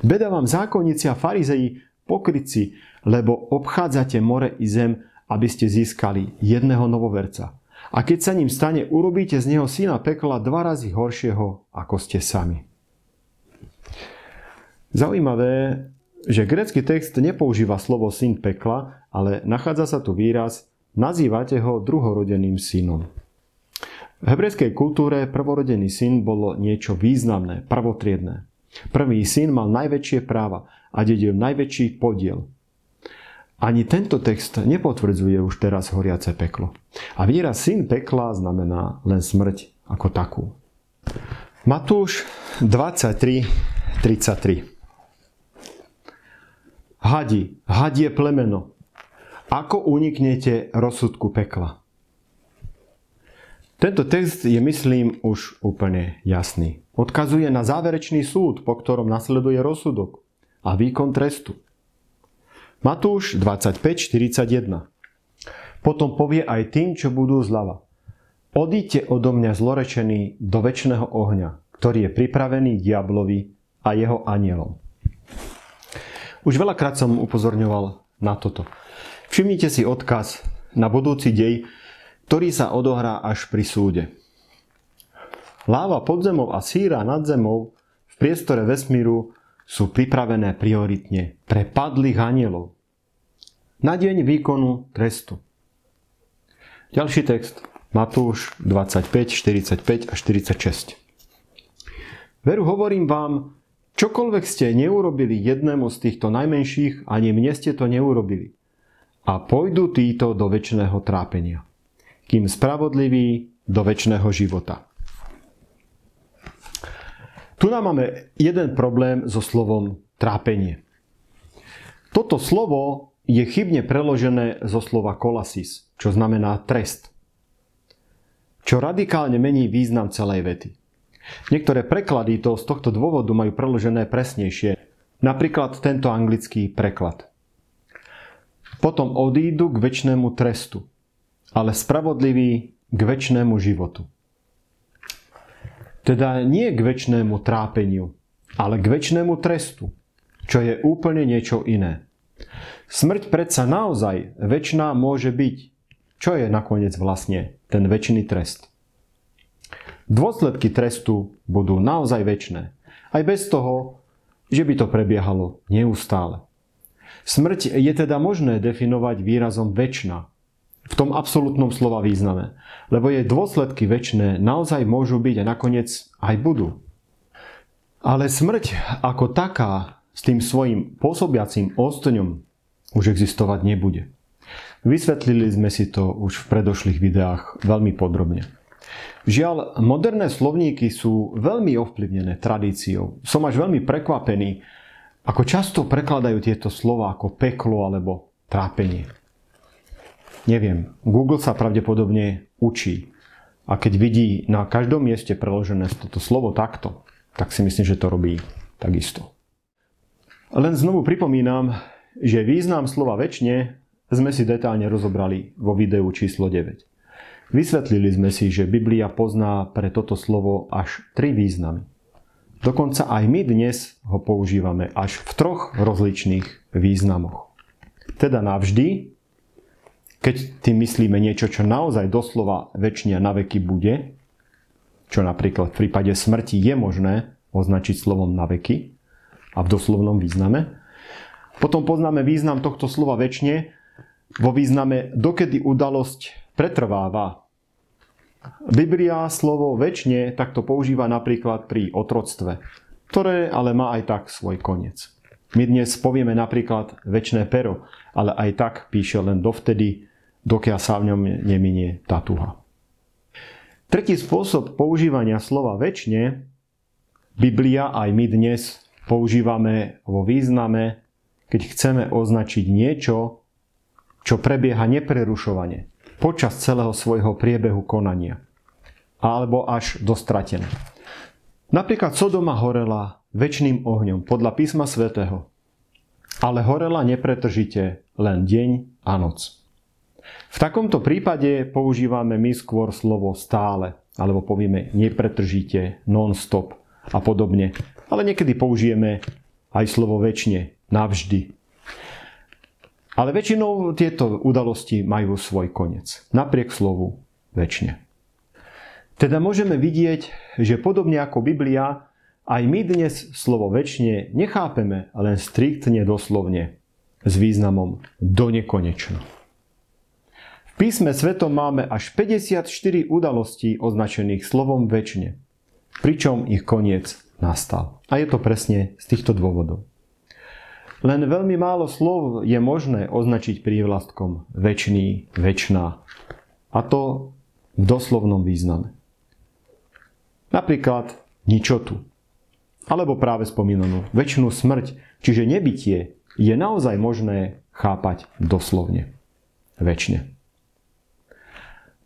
Beda vám zákonníci a farizeji, pokrytci, lebo obchádzate more i zem, aby ste získali jedného novoverca. A keď sa ním stane, urobíte z neho syna pekla 2 razy horšieho, ako ste sami. Zaujímavé, že grécky text nepoužíva slovo syn pekla, ale nachádza sa tu výraz nazývate ho druhorodeným synom. V hebrejskej kultúre prvorodený syn bolo niečo významné, prvotriedne. Prvý syn mal najväčšie práva a dedil najväčší podiel. Ani tento text nepotvrdzuje už teraz horiace peklo. A výraz syn pekla znamená len smrť ako takú. Matúš 23:33. Hadie plemeno, ako uniknete rozsudku pekla? Tento text je, myslím, už úplne jasný. Odkazuje na záverečný súd, po ktorom nasleduje rozsudok a výkon trestu. Matúš 25:41. Potom povie aj tým, čo budú zľava. Odíďte odo mňa zlorečení do večného ohňa, ktorý je pripravený diablovi a jeho anielom. Už veľakrát som upozorňoval na toto. Všimnite si odkaz na budúci dej, ktorý sa odohrá až pri súde. Láva pod zemou a síra nad zemou v priestore vesmíru sú pripravené prioritne pre padlých anielov na deň výkonu trestu. Ďalší text, Matúš 25:45 a 46. Veru hovorím vám, čokoľvek ste neurobili jednému z týchto najmenších, ani mne ste to neurobili. A pôjdu títo do večného trápenia, kým spravodliví do večného života. Tu nám máme jeden problém so slovom trápenie. Toto slovo je chybne preložené zo slova kolasis, čo znamená trest, čo radikálne mení význam celej vety. Niektoré preklady to z tohto dôvodu majú preložené presnejšie, napríklad tento anglický preklad. Potom odídu k večnému trestu, ale spravodliví k večnému životu. Teda nie k večnému trápeniu, ale k večnému trestu, čo je úplne niečo iné. Smrť predsa naozaj večná môže byť. Čo je nakoniec vlastne ten večný trest? Dôsledky trestu budú naozaj večné, aj bez toho, že by to prebiehalo neustále. Smrť je teda možné definovať výrazom večná, v tom absolútnom slova význame, lebo jej dôsledky večné naozaj môžu byť a nakoniec aj budú. Ale smrť ako taká s tým svojím pôsobiacím ostňom už existovať nebude. Vysvetlili sme si to už v predošlých videách veľmi podrobne. Žiaľ, moderné slovníky sú veľmi ovplyvnené tradíciou. Som až veľmi prekvapený, ako často prekladajú tieto slova ako peklo alebo trápenie. Neviem, Google sa pravdepodobne učí. A keď vidí na každom mieste preložené toto slovo takto, tak si myslím, že to robí takisto. Len znovu pripomínam, že význam slova večne sme si detailne rozobrali vo videu číslo 9. Vysvetlili sme si, že Biblia pozná pre toto slovo až 3 významy. Dokonca aj my dnes ho používame až v 3 rozličných významoch. Teda navždy, keď tým myslíme niečo, čo naozaj doslova večne a na veky bude, čo napríklad v prípade smrti je možné označiť slovom na veky a v doslovnom význame. Potom poznáme význam tohto slova večne vo význame, dokedy udalosť pretrváva. Biblia slovo večne takto používa napríklad pri otroctve, ktoré ale má aj tak svoj koniec. My dnes povieme napríklad večné pero, ale aj tak píše len dovtedy, dokiaľ sa v ňom neminie tá tuha. Tretí spôsob používania slova večne Biblia aj my dnes používame vo význame, keď chceme označiť niečo, čo prebieha neprerušovane počas celého svojho priebehu konania alebo až do stratené. Napríklad Sodoma horela večným ohňom podľa písma svätého, ale horela nepretržite len deň a noc. V takomto prípade používame my skôr slovo stále, alebo povieme nepretržite, non-stop a podobne. Ale niekedy použijeme aj slovo večne, navždy. Ale väčšinou tieto udalosti majú svoj koniec, napriek slovu večne. Teda môžeme vidieť, že podobne ako Biblia, aj my dnes slovo večne nechápeme len striktne doslovne s významom do nekonečna. V písme svetom máme až 54 udalostí označených slovom večne, pričom ich koniec nastal. A je to presne z týchto dôvodov. Len veľmi málo slov je možné označiť prívlastkom večný, večná. A to v doslovnom význame. Napríklad ničotu. Alebo práve spomínanú večnú smrť, čiže nebytie, je naozaj možné chápať doslovne. Večne.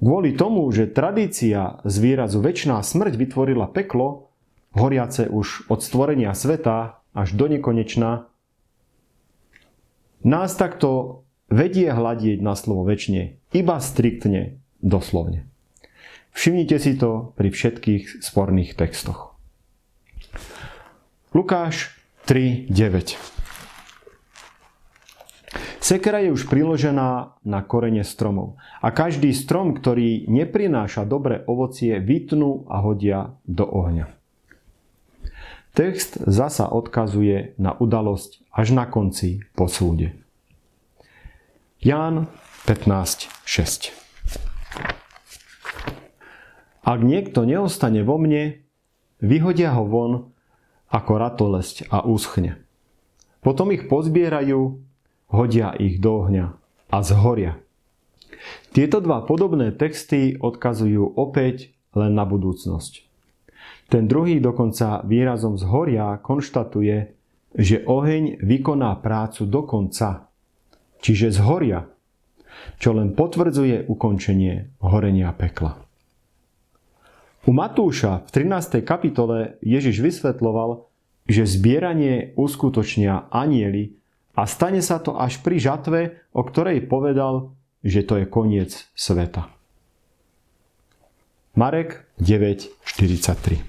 Kvôli tomu, že tradícia z výrazu večná smrť vytvorila peklo, horiace už od stvorenia sveta až do nekonečna, nás takto vedie hľadieť na slovo večne iba striktne doslovne. Všimnite si to pri všetkých sporných textoch. Lukáš 3:9. Sekera je už priložená na korene stromov a každý strom, ktorý neprináša dobré ovocie, vytnú a hodia do ohňa. Text zasa odkazuje na udalosť až na konci po súde. Ján 15:6. Ak niekto neostane vo mne, vyhodia ho von ako ratolesť a uschne. Potom ich pozbierajú, hodia ich do ohňa a zhoria. Tieto dva podobné texty odkazujú opäť len na budúcnosť. Ten druhý dokonca výrazom zhoria konštatuje, že oheň vykoná prácu do konca, čiže zhoria, čo len potvrdzuje ukončenie horenia pekla. U Matúša v 13. kapitole Ježiš vysvetľoval, že zbieranie uskutočnia anjeli a stane sa to až pri žatve, o ktorej povedal, že to je koniec sveta. Marek 9:43.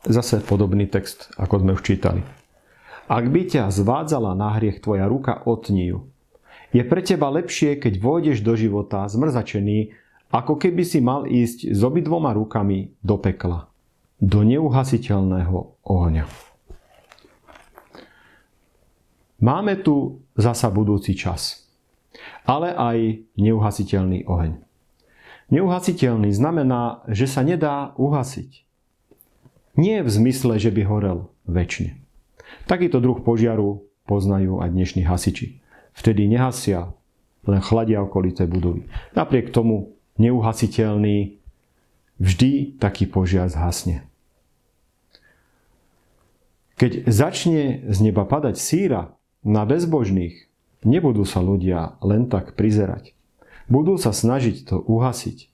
Zase podobný text, ako sme už čítali. Ak by ťa zvádzala na hriech tvoja ruka, otni ju. Je pre teba lepšie, keď vôjdeš do života zmrzačený, ako keby si mal ísť s obidvoma rukami do pekla, do neuhasiteľného ohňa. Máme tu zasa budúci čas, ale aj neuhasiteľný oheň. Neuhasiteľný znamená, že sa nedá uhasiť. Nie v zmysle, že by horel večne. Takýto druh požiaru poznajú aj dnešní hasiči. Vtedy nehasia, len chladia okolité budovy. Napriek tomu neuhasiteľný, vždy taký požiar zhasne. Keď začne z neba padať síra na bezbožných, Nebudú sa ľudia len tak prizerať. Budú sa snažiť to uhasiť,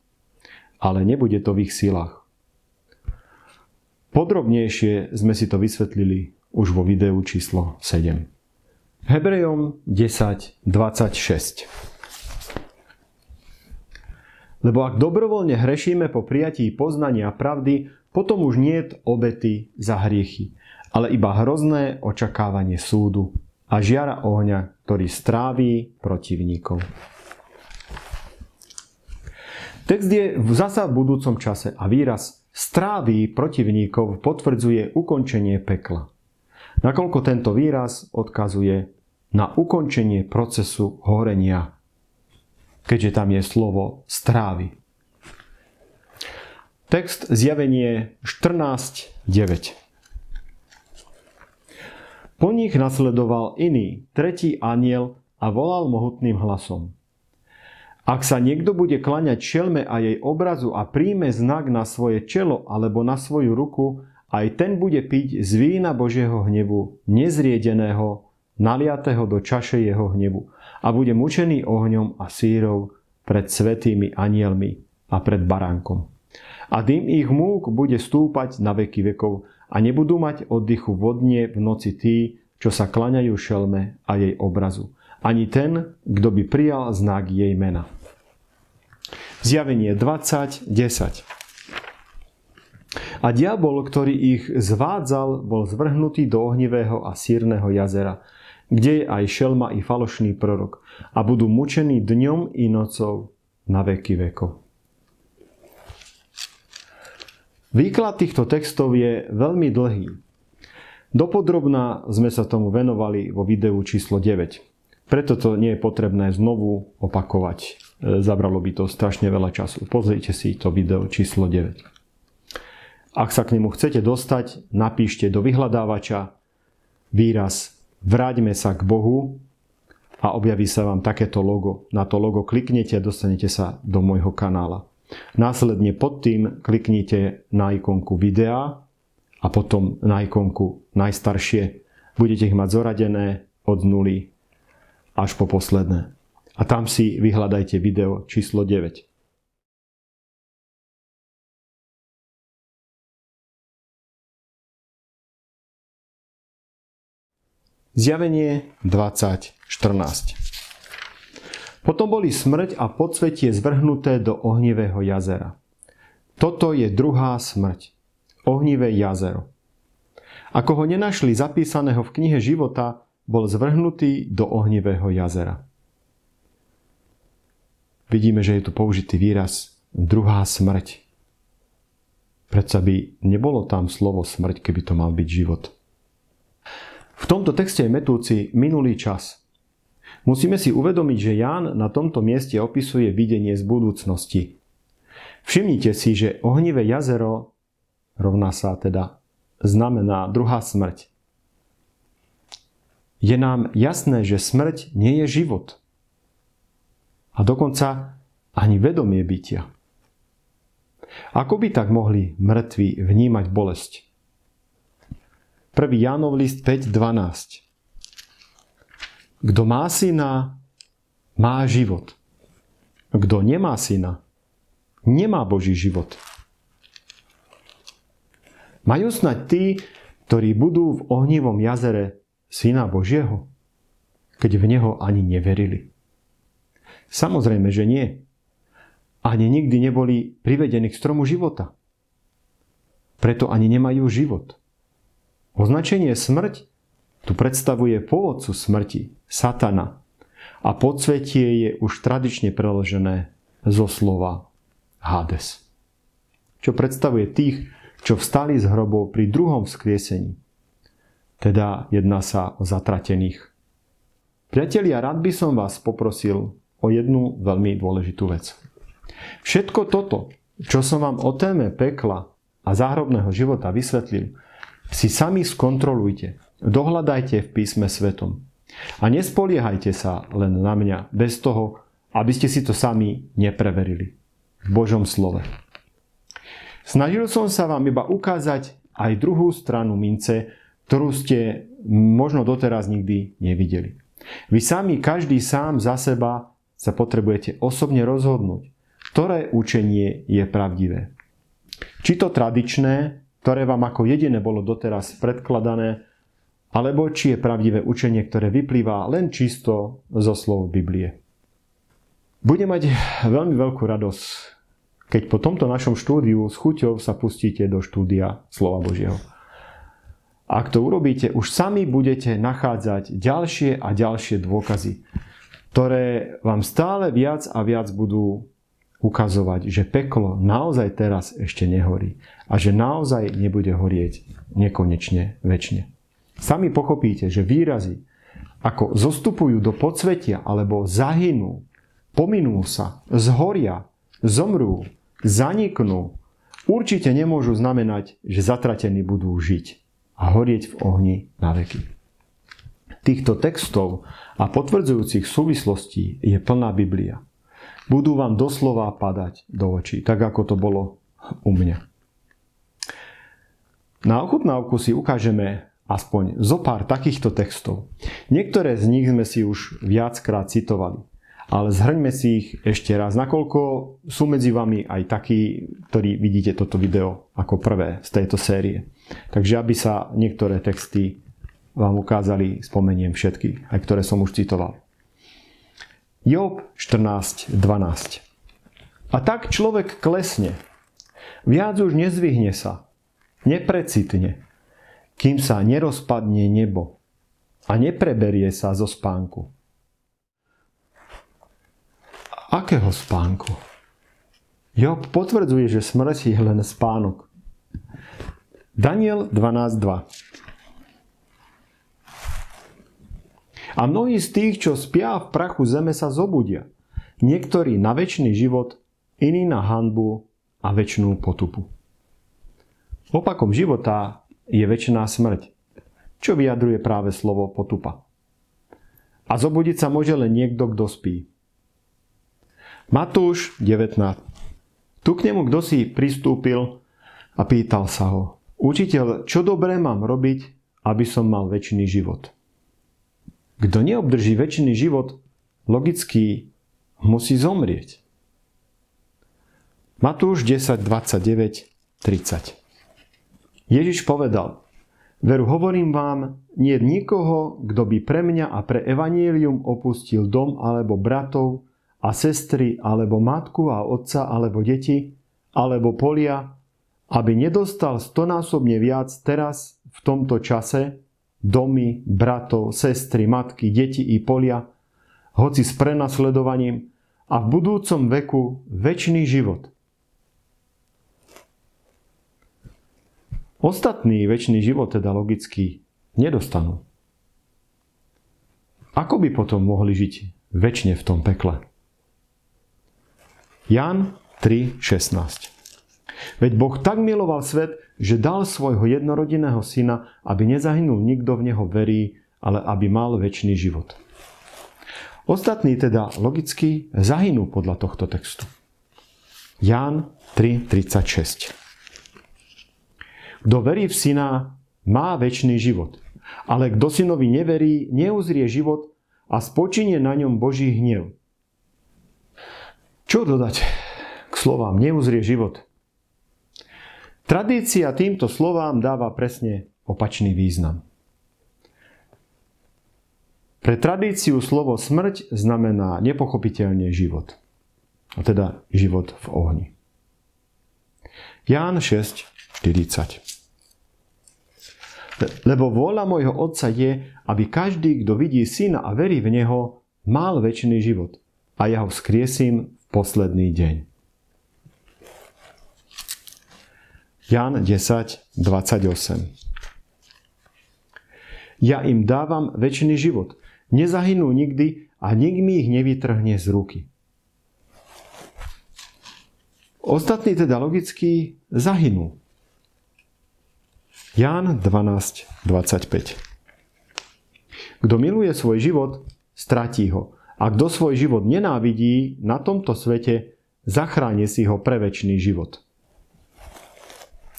ale nebude to v ich silách. Podrobnejšie sme si to vysvetlili už vo videu číslo 7. Hebrejom 10:26. Lebo ak dobrovoľne hrešíme po prijatí poznania pravdy, potom už niet obety za hriechy, ale iba hrozné očakávanie súdu a žiara ohňa, ktorý stráví protivníkov. Text je zasa v budúcom čase a výraz stráví protivníkov potvrdzuje ukončenie pekla. Nakoľko tento výraz odkazuje na ukončenie procesu horenia, keďže tam je slovo strávy. Text Zjavenie 14:9. Po nich nasledoval iný, tretí anjel a volal mohutným hlasom. Ak sa niekto bude klaňať šelme a jej obrazu a príjme znak na svoje čelo alebo na svoju ruku, aj ten bude piť z vína Božieho hnevu, nezriedeného, naliatého do čaše jeho hnevu a bude mučený ohňom a sírov pred svätými anjelmi a pred baránkom. A dym ich múk bude stúpať na veky vekov a nebudú mať oddychu vodne v noci tí, čo sa klaňajú šelme a jej obrazu. Ani ten, kto by prijal znak jej mena. Zjavenie 20:10. A diabol, ktorý ich zvádzal, bol zvrhnutý do ohnivého a sírneho jazera, kde je aj šelma i falošný prorok a budú mučení dňom i nocou na veky vekov. Výklad týchto textov je veľmi dlhý. Dopodrobná sme sa tomu venovali vo videu číslo 9. Preto to nie je potrebné znovu opakovať. Zabralo by to strašne veľa času. Pozrite si to video číslo 9. Ak sa k nemu chcete dostať, napíšte do vyhľadávača výraz Vráťme sa k Bohu a objaví sa vám takéto logo. Na to logo kliknete a dostanete sa do môjho kanála. Následne pod tým kliknite na ikonku videa a potom na ikonku najstaršie. Budete ich mať zoradené od 0 až po posledné. A tam si vyhľadajte video číslo 9. Zjavenie 20:14. Potom boli smrť a podsvetie zvrhnuté do ohnivého jazera. Toto je druhá smrť. Ohnivé jazero. Ako ho nenašli zapísaného v knihe života, bol zvrhnutý do ohnivého jazera. Vidíme, že je tu použitý výraz druhá smrť. Predsa by nebolo tam slovo smrť, keby to mal byť život. V tomto texte je metúci minulý čas. Musíme si uvedomiť, že Ján na tomto mieste opisuje videnie z budúcnosti. Všimnite si, že ohnivé jazero rovná sa teda znamená druhá smrť. Je nám jasné, že smrť nie je život. A dokonca ani vedomie bytia. Ako by tak mohli mŕtvi vnímať bolesť? 1. Jánov list 5:12. Kto má syna, má život. Kto nemá syna, nemá Boží život. Majú snať tí, ktorí budú v ohnivom jazere syna Božieho, keď v neho ani neverili? Samozrejme, že nie. Ani nikdy neboli privedení k stromu života. Preto ani nemajú život. Označenie smrť tu predstavuje pôvodcu smrti, Satana. A podsvetie je už tradične preložené zo slova Hades. Čo predstavuje tých, čo vstali z hrobov pri druhom vzkriesení. Teda jedná sa o zatratených. Priatelia, rád by som vás poprosil o jednu veľmi dôležitú vec. Všetko toto, čo som vám o téme pekla a záhrobného života vysvetlil, si sami skontrolujte, dohľadajte v písme svetom. A nespoliehajte sa len na mňa bez toho, aby ste si to sami nepreverili v Božom slove. Snažil som sa vám iba ukázať aj druhú stranu mince, ktorú ste možno doteraz nikdy nevideli. Vy sami, každý sám za seba, sa potrebujete osobne rozhodnúť, ktoré učenie je pravdivé. Či to tradičné, ktoré vám ako jediné bolo doteraz predkladané, alebo či je pravdivé učenie, ktoré vyplýva len čisto zo slov Biblie. Budem mať veľmi veľkú radosť, keď po tomto našom štúdiu s chuťou sa pustíte do štúdia Slova Božieho. Ak to urobíte, už sami budete nachádzať ďalšie a ďalšie dôkazy, ktoré vám stále viac a viac budú ukazovať, že peklo naozaj teraz ešte nehorí a že naozaj nebude horieť nekonečne večne. Sami pochopíte, že výrazy ako zostupujú do podsvetia alebo zahynú, pominú sa, zhoria, zomrú, zaniknú, určite nemôžu znamenať, že zatratení budú žiť a horieť v ohni na veky. Týchto textov a potvrdzujúcich súvislostí je plná Biblia. Budú vám doslova padať do očí, tak ako to bolo u mňa. Na ochutnávku si ukážeme aspoň zo pár takýchto textov. Niektoré z nich sme si už viackrát citovali, ale zhrňme si ich ešte raz, nakoľko sú medzi vami aj takí, ktorí vidíte toto video ako prvé z tejto série. Takže aby sa niektoré texty vám ukázali, spomeniem všetky, aj ktoré som už citoval. Job 14.12. A tak človek klesne, viac už nezvihne sa, neprecitne, kým sa nerozpadne nebo a nepreberie sa zo spánku. Akého spánku? Job potvrdzuje, že smrť je len spánok. Daniel 12.2. A mnohí z tých, čo spia v prachu zeme, sa zobudia. Niektorí na večný život, iní na hanbu a večnú potupu. Opakom života je večná smrť, čo vyjadruje práve slovo potupa. A zobudiť sa môže len niekto, kto spí. Matúš 19. Tu k nemu kdosi pristúpil a pýtal sa ho: Učiteľ, čo dobré mám robiť, aby som mal večný život? Kto neobdrží večný život, logicky musí zomrieť. Matúš 10, 29, 30. Ježiš povedal: Veru hovorím vám, nie je nikoho, kto by pre mňa a pre evanjelium opustil dom alebo bratov a sestry, alebo matku a otca, alebo deti, alebo polia, aby nedostal 100-násobne viac teraz v tomto čase domy, bratov, sestry, matky, deti i polia, hoci s prenasledovaním, a v budúcom veku večný život. Ostatní večný život teda logicky nedostanú. Ako by potom mohli žiť večne v tom pekle? Ján 3.16. Veď Boh tak miloval svet, že dal svojho jednorodinného syna, aby nezahynul nikto v neho verí, ale aby mal večný život. Ostatní teda logicky zahynú podľa tohto textu. Ján 3.36. Kto verí v syna, má večný život, ale kto synovi neverí, neuzrie život a spočinie na ňom Boží hnev. Čo dodať k slovám neuzrie život? Tradícia týmto slovám dáva presne opačný význam. Pre tradíciu slovo smrť znamená nepochopiteľne život. A teda život v ohni. Ján 6.40. Lebo vôľa môjho Otca je, aby každý, kto vidí syna a verí v neho, mal večný život. A ja ho vzkriesím v posledný deň. Ján 10.28. Ja im dávam večný život. Nezahynú nikdy a nik mi ich nevytrhne z ruky. Ostatní teda logicky zahynú. Ján 12.25. Kto miluje svoj život, stratí ho. A kto svoj život nenávidí na tomto svete, zachráni si ho pre večný život.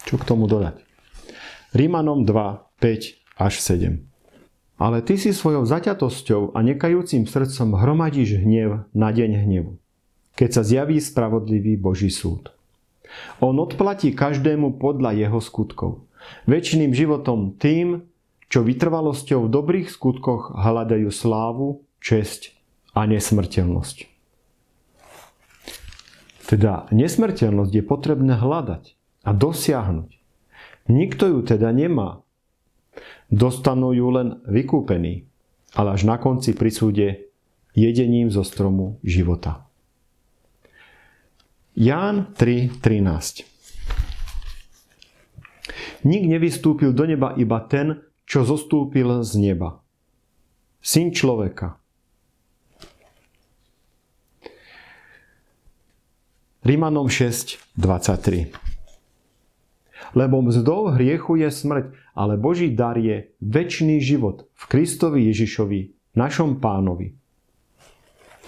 Čo k tomu dodať? Rímanom 2, 5 až 7. Ale ty si svojou zaťatosťou a nekajúcim srdcom hromadíš hnev na deň hnevu, keď sa zjaví spravodlivý Boží súd. On odplatí každému podľa jeho skutkov, večným životom tým, čo vytrvalosťou v dobrých skutkoch hľadajú slávu, česť a nesmrteľnosť. Teda nesmrteľnosť je potrebné hľadať a dosiahnuť. Nikto ju teda nemá. Dostanú ju len vykúpení, ale až na konci pri súde jedením zo stromu života. Ján 3.13. Nik nevystúpil do neba, iba ten, čo zostúpil z neba. Syn človeka. Rimanom 6.23. Lebo mzdou hriechu je smrť, ale Boží dar je večný život v Kristovi Ježišovi, našom Pánovi.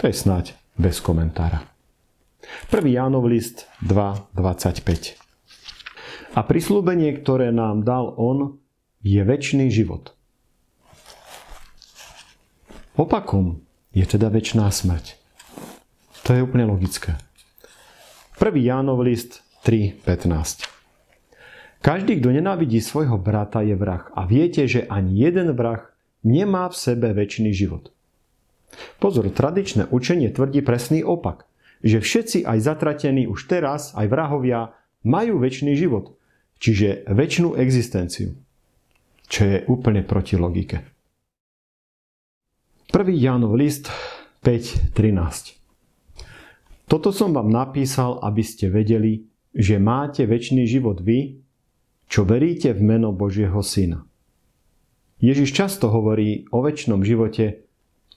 To je snáď bez komentára. 1. Jánov list 2.25. A prisľúbenie, ktoré nám dal on, je večný život. Opakom je teda večná smrť. To je úplne logické. 1. Jánov list 3.15. Každý, kto nenávidí svojho brata, je vrah. A viete, že ani jeden vrah nemá v sebe večný život. Pozor, tradičné učenie tvrdí presný opak. Že všetci aj zatratení už teraz, aj vrahovia, majú večný život. Čiže večnú existenciu. Čo je úplne proti logike. 1. Jánov list 5.13. Toto som vám napísal, aby ste vedeli, že máte večný život vy, čo veríte v meno Božieho Syna. Ježiš často hovorí o večnom živote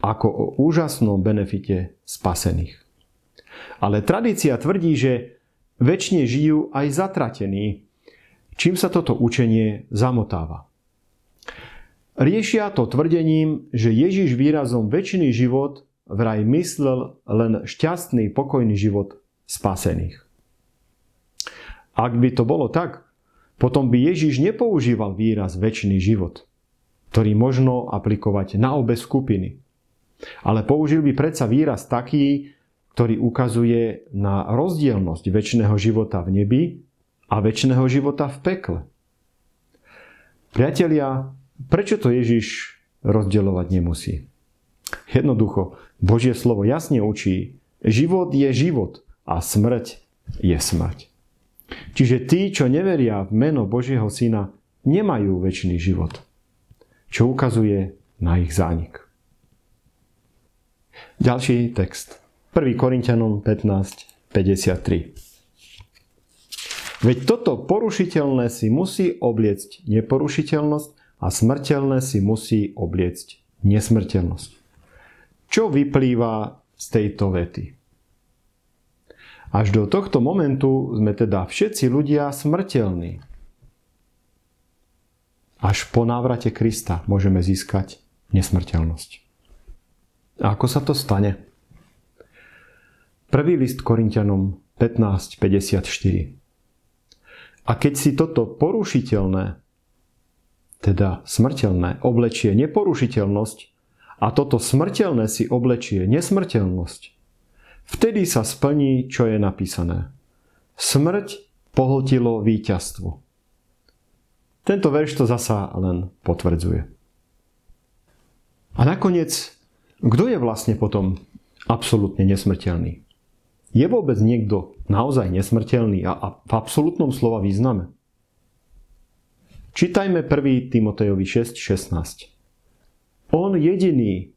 ako o úžasnom benefite spasených. Ale tradícia tvrdí, že večne žijú aj zatratení, čím sa toto učenie zamotáva. Riešia to tvrdením, že Ježiš výrazom večný život vraj myslel len šťastný, pokojný život spasených. Ak by to bolo tak, potom by Ježiš nepoužíval výraz večný život, ktorý možno aplikovať na obe skupiny. Ale použil by predsa výraz taký, ktorý ukazuje na rozdielnosť večného života v nebi a večného života v pekle. Priatelia, prečo to Ježiš rozdielovať nemusí? Jednoducho, Božie slovo jasne učí, život je život a smrť je smrť. Čiže tí, čo neveria v meno Božieho Syna, nemajú večný život, čo ukazuje na ich zánik. Ďalší text. 1. Korinťanom 15.53. Veď toto porušiteľné si musí obliecť neporušiteľnosť a smrteľné si musí obliecť nesmrteľnosť. Čo vyplýva z tejto vety? Až do tohto momentu sme teda všetci ľudia smrteľní. Až po návrate Krista môžeme získať nesmrteľnosť. A ako sa to stane? Prvý list Korinťanom 15.54. A keď si toto porušiteľné, teda smrteľné, oblečie neporušiteľnosť a toto smrteľné si oblečie nesmrteľnosť, vtedy sa splní, čo je napísané. Smrť pohltilo víťazstvo. Tento verš to zasa len potvrdzuje. A nakoniec, kto je vlastne potom absolútne nesmrteľný? Je vôbec niekto naozaj nesmrteľný a v absolútnom slova význame? Čítajme 1. Timotejovi 6.16. On jediný,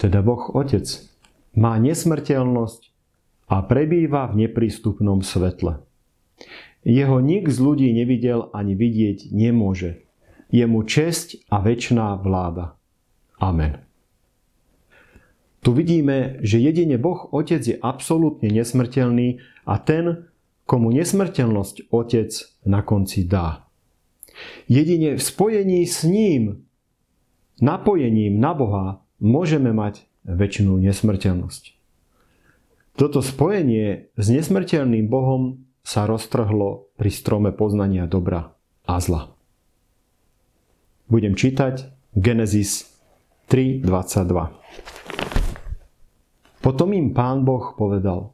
teda Boh Otec, má nesmrteľnosť a prebýva v neprístupnom svetle. Jeho nik z ľudí nevidel ani vidieť nemôže. Je mu česť a večná vláda. Amen. Tu vidíme, že jedine Boh Otec je absolútne nesmrteľný a ten, komu nesmrteľnosť Otec na konci dá. Jedine v spojení s ním, napojením na Boha, môžeme mať večnú nesmrteľnosť. Toto spojenie s nesmrteľným Bohom sa roztrhlo pri strome poznania dobra a zla. Budem čítať Genesis 3:22. Potom im Pán Boh povedal: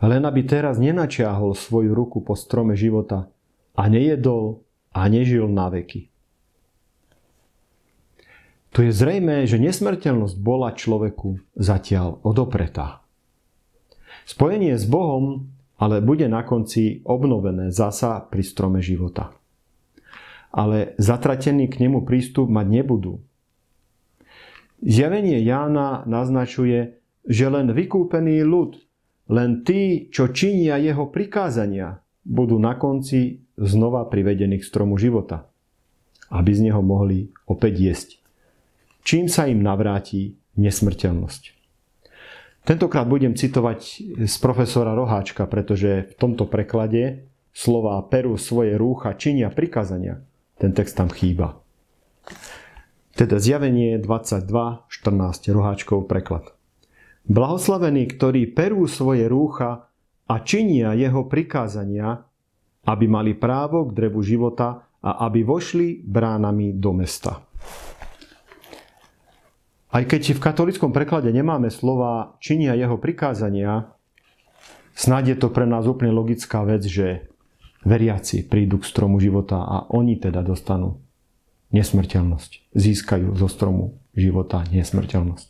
len aby teraz nenačiahol svoju ruku po strome života a nejedol a nežil na veky. Tu je zrejmé, že nesmrteľnosť bola človeku zatiaľ odopretá. Spojenie s Bohom ale bude na konci obnovené zasa pri strome života. Ale zatratení k nemu prístup mať nebudú. Zjavenie Jána naznačuje, že len vykúpený ľud, len tí, čo činia jeho prikázania, budú na konci znova privedení k stromu života, aby z neho mohli opäť jesť, čím sa im navráti nesmrteľnosť. Tentokrát budem citovať z profesora Roháčka, pretože v tomto preklade slova perú svoje rúcha, činia prikázania, ten text tam chýba. Teda Zjavenie 22:14, Roháčkov preklad. Blahoslavení, ktorí perú svoje rúcha a činia jeho prikázania, aby mali právo k drevu života a aby vošli bránami do mesta. Aj keď v katolíckom preklade nemáme slova činia jeho prikázania, snáď je to pre nás úplne logická vec, že veriaci prídu k stromu života a oni teda dostanú nesmrteľnosť. Získajú zo stromu života nesmrteľnosť.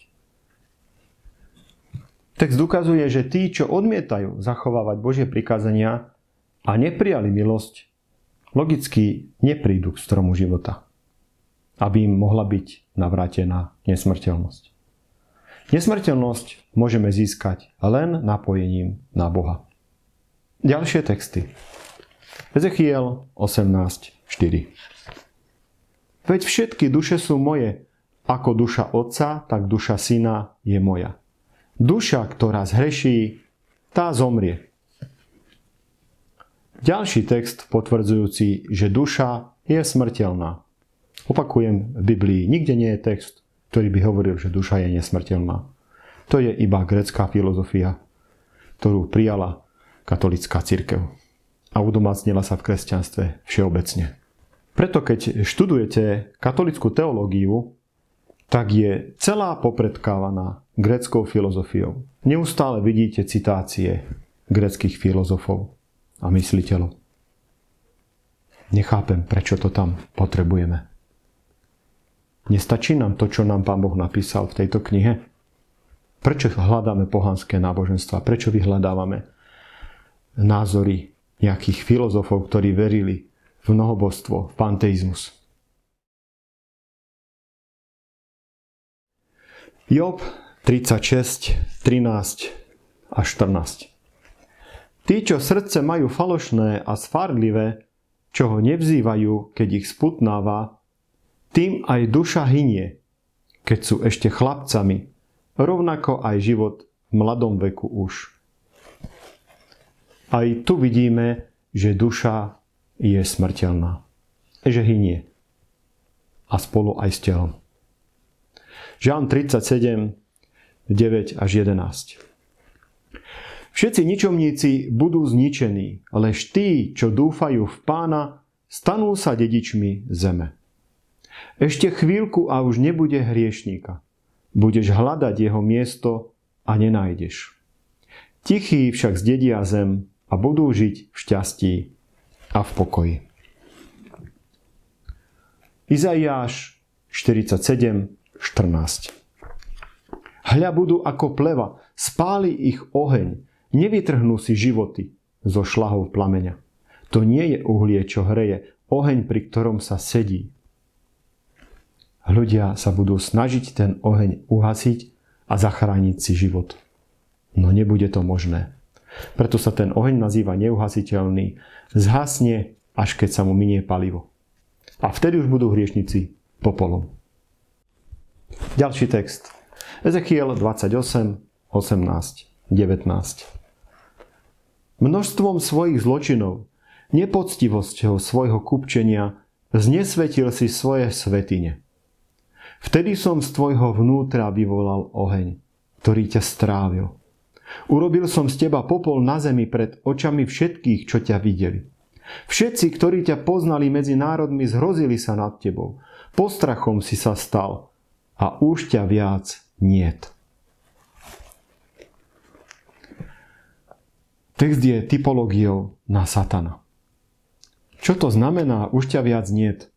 Text ukazuje, že tí, čo odmietajú zachovávať Božie prikázania a neprijali milosť, logicky neprídu k stromu života, aby im mohla byť navrátená nesmrteľnosť. Nesmrteľnosť môžeme získať len napojením na Boha. Ďalšie texty. Ezechiel 18:4. Veď všetky duše sú moje, ako duša otca, tak duša syna je moja. Duša, ktorá zhreší, tá zomrie. Ďalší text potvrdzujúci, že duša je smrteľná. Opakujem, v Biblii nikde nie je text, ktorý by hovoril, že duša je nesmrteľná. To je iba grécka filozofia, ktorú prijala katolícka cirkev a udomácnila sa v kresťanstve všeobecne. Preto keď študujete katolícku teológiu, tak je celá popredkávaná gréckou filozofiou. Neustále vidíte citácie gréckych filozofov a mysliteľov. Nechápem, prečo to tam potrebujeme. Nestačí nám to, čo nám Pán Boh napísal v tejto knihe? Prečo hľadáme pohanské náboženstva? Prečo vyhľadávame názory nejakých filozofov, ktorí verili v mnohobožstvo, v panteizmus? Job 36:13 a 14. Tí, čo srdce majú falošné a sfárlivé, čo ho nevzývajú, keď ich sputnáva, tým aj duša hynie, keď sú ešte chlapcami, rovnako aj život v mladom veku už. Aj tu vidíme, že duša je smrteľná, že hynie a spolu aj s telom. Žalm 37, 9 až 11. Všetci ničomníci budú zničení, lež tí, čo dúfajú v Pána, stanú sa dedičmi zeme. Ešte chvíľku a už nebude hriešníka. Budeš hľadať jeho miesto a nenájdeš. Tichí však zdedia zem a budú žiť v šťastí a v pokoji. Izaiáš 47:14. Hľa budú ako pleva, spáli ich oheň, nevytrhnú si životy zo šľahov plameňa. To nie je uhlie, čo hreje, oheň, pri ktorom sa sedí. Ľudia sa budú snažiť ten oheň uhasiť a zachrániť si život. No nebude to možné. Preto sa ten oheň nazýva neuhasiteľný. Zhasne, až keď sa mu minie palivo. A vtedy už budú hriešnici popolom. Ďalší text. Ezechiel 28:18, 19. Množstvom svojich zločinov, nepoctivosťou svojho kupčenia, znesvetil si svoje svätyne. Vtedy som z tvojho vnútra vyvolal oheň, ktorý ťa strávil. Urobil som z teba popol na zemi pred očami všetkých, čo ťa videli. Všetci, ktorí ťa poznali medzi národmi, zhrozili sa nad tebou. postrachom si sa stal a už ťa viac niet. Text je typológiou na satana. Čo to znamená už ťa viac niet?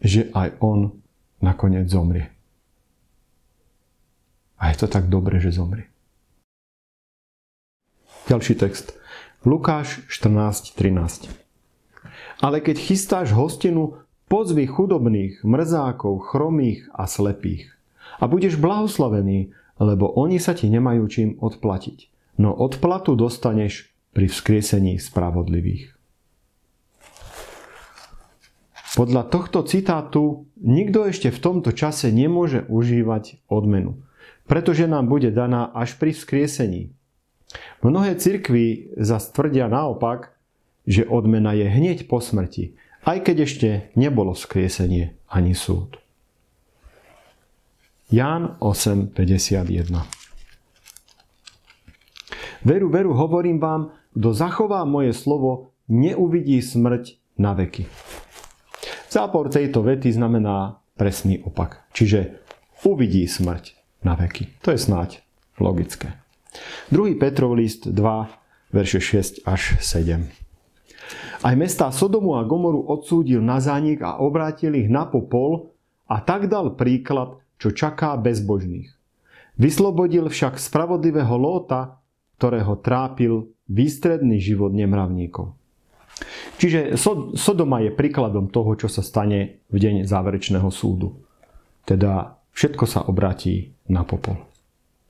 Že aj on nakoniec zomrie. A je to tak dobre, že zomrie. Ďalší text. Lukáš 14:13. Ale keď chystáš hostinu, pozvi chudobných, mrzákov, chromých a slepých. A budeš blahoslavený, lebo oni sa ti nemajú čím odplatiť. No odplatu dostaneš pri vzkriesení spravodlivých. Podľa tohto citátu nikto ešte v tomto čase nemôže užívať odmenu, pretože nám bude daná až pri vzkriesení. Mnohé cirkvi zas tvrdia naopak, že odmena je hneď po smrti, aj keď ešte nebolo vzkriesenie ani súd. Ján 8:51. Veru, veru, hovorím vám, kto zachová moje slovo, neuvidí smrť na veky. Zápor tejto vety znamená presný opak. Čiže uvidí smrť na veky. To je snáď logické. 2. Petrov list 2, verše 6 až 7. Aj mestá Sodomu a Gomoru odsúdil na zánik a obrátil ich na popol a tak dal príklad, čo čaká bezbožných. Vyslobodil však spravodlivého Lóta, ktorého trápil výstredný život nemravníkov. Čiže Sodoma je príkladom toho, čo sa stane v deň záverečného súdu. Teda všetko sa obratí na popol.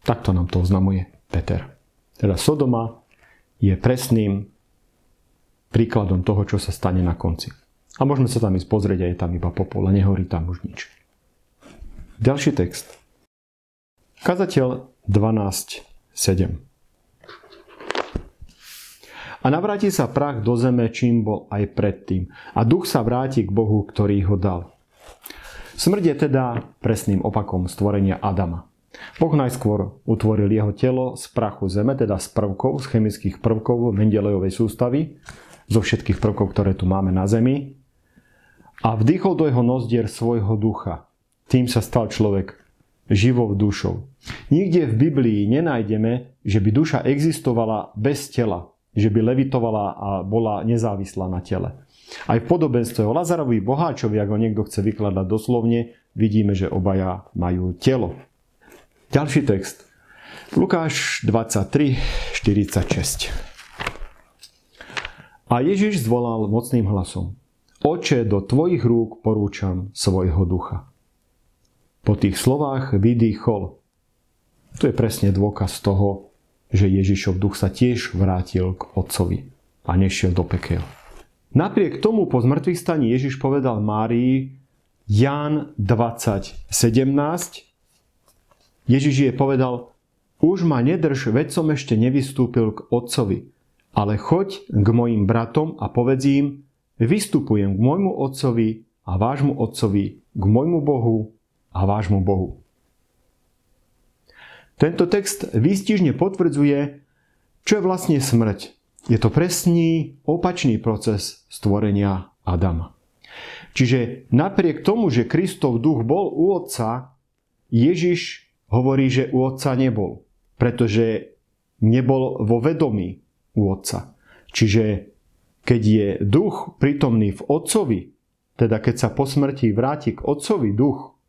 Takto nám to oznamuje Peter. Teda Sodoma je presným príkladom toho, čo sa stane na konci. A môžeme sa tam ísť pozrieť a je tam iba popol a nehorí tam už nič. Ďalší text. Kazateľ 12:7. A navráti sa prach do zeme, čím bol aj predtým. A duch sa vráti k Bohu, ktorý ho dal. Smrť je teda presným opakom stvorenia Adama. Boh najskôr utvoril jeho telo z prachu zeme, teda z prvkov, z chemických prvkov Mendelejovej sústavy, zo všetkých prvkov, ktoré tu máme na zemi. A vdýchol do jeho nozdier svojho ducha. Tým sa stal človek živou dušou. Nikde v Biblii nenájdeme, že by duša existovala bez tela, že by levitovala a bola nezávislá na tele. Aj v podobenstve o Lazarovi boháčovi, ak ho niekto chce vykladať doslovne, vidíme, že obaja majú telo. Ďalší text. Lukáš 23:46. A Ježiš zvolal mocným hlasom: Oče, do tvojich rúk porúčam svojho ducha. Po tých slovách vydýchol. To je presne dôkaz toho, že Ježišov duch sa tiež vrátil k Otcovi a nešiel do pekel. Napriek tomu po zmŕtvychvstaní Ježiš povedal Márii, Ján 20:17, Ježiš jej povedal: Už ma nedrž, veď som ešte nevystúpil k Otcovi, ale choď k mojim bratom a povedz im, vystupujem k môjmu Otcovi a vášmu Otcovi, k môjmu Bohu a vášmu Bohu. Tento text výstižne potvrdzuje, čo je vlastne smrť. Je to presný opačný proces stvorenia Adama. Čiže napriek tomu, že Kristov duch bol u Otca, Ježiš hovorí, že u Otca nebol, pretože nebol vo vedomí u Otca. Čiže keď je duch prítomný v Otcovi, teda keď sa po smrti vráti k Otcovi duch,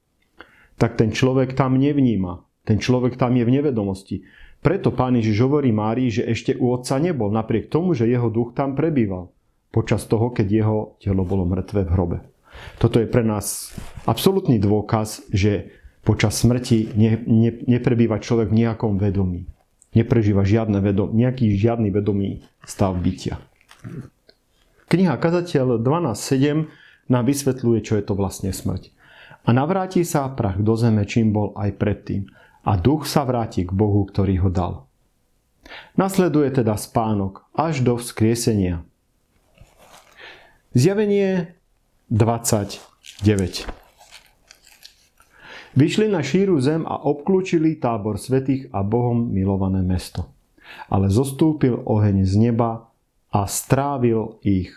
tak ten človek tam nevníma. Ten človek tam je v nevedomosti. Preto Pán Ježiš hovorí Márii, že ešte u Otca nebol, napriek tomu, že jeho duch tam prebýval počas toho, keď jeho telo bolo mŕtve v hrobe. Toto je pre nás absolútny dôkaz, že počas smrti neprebýva človek v nejakom vedomí. Neprežíva nejaký žiadny vedomý stav bytia. Kniha Kazateľ 12:7 nám vysvetľuje, čo je to vlastne smrť. A navráti sa prach do zeme, čím bol aj predtým. A duch sa vráti k Bohu, ktorý ho dal. Nasleduje teda spánok až do vzkriesenia. Zjavenie 29. Vyšli na šíru zem a obklúčili tábor svätých a Bohom milované mesto. Ale zostúpil oheň z neba a strávil ich.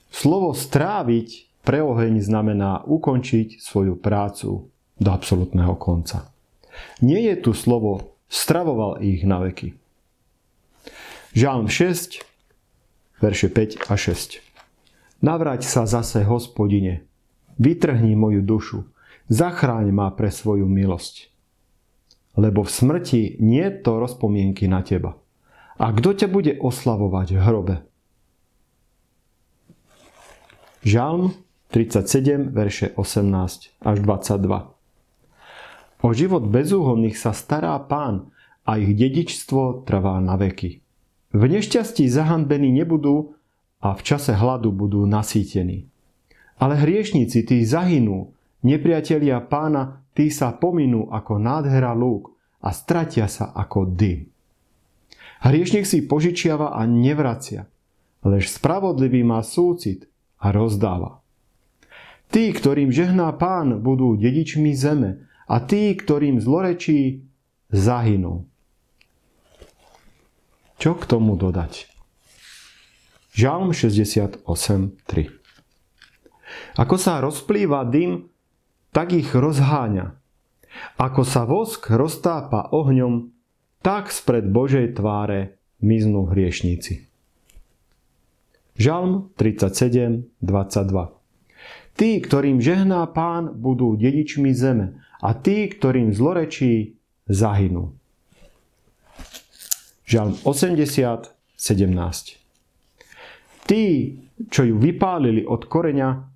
V Slovo stráviť pre oheň znamená ukončiť svoju prácu do absolútneho konca. Nie je tu slovo stravoval ich na veky. Žalm 6, verše 5 a 6. Navráť sa zase, Hospodine, vytrhni moju dušu, zachráň ma pre svoju milosť. Lebo v smrti nie je to rozpomienky na teba. A kto ťa bude oslavovať v hrobe? Žalm 37, verše 18 až 22. O život bezúhonných sa stará Pán a ich dedičstvo trvá na veky. V nešťastí zahanbení nebudú a v čase hladu budú nasýtení. Ale hriešníci tí zahynú, nepriatelia Pána tí sa pominú ako nádhera lúk a stratia sa ako dym. Hriešnik si požičiava a nevracia, lež spravodlivý má súcit a rozdáva. Tí, ktorým žehná Pán, budú dedičmi zeme a tí, ktorým zlorečí, zahynú. Čo k tomu dodať? Žalm 68, 3. Ako sa rozplýva dym, tak ich rozháňa. Ako sa vosk roztápa ohňom, tak spred Božej tváre miznú hriešníci. Žalm 37, 22. Tí, ktorým žehná Pán, budú dedičmi zeme a tí, ktorým zlorečí, zahynú. Žalm 80, 17. Tí, čo ju vypálili od koreňa,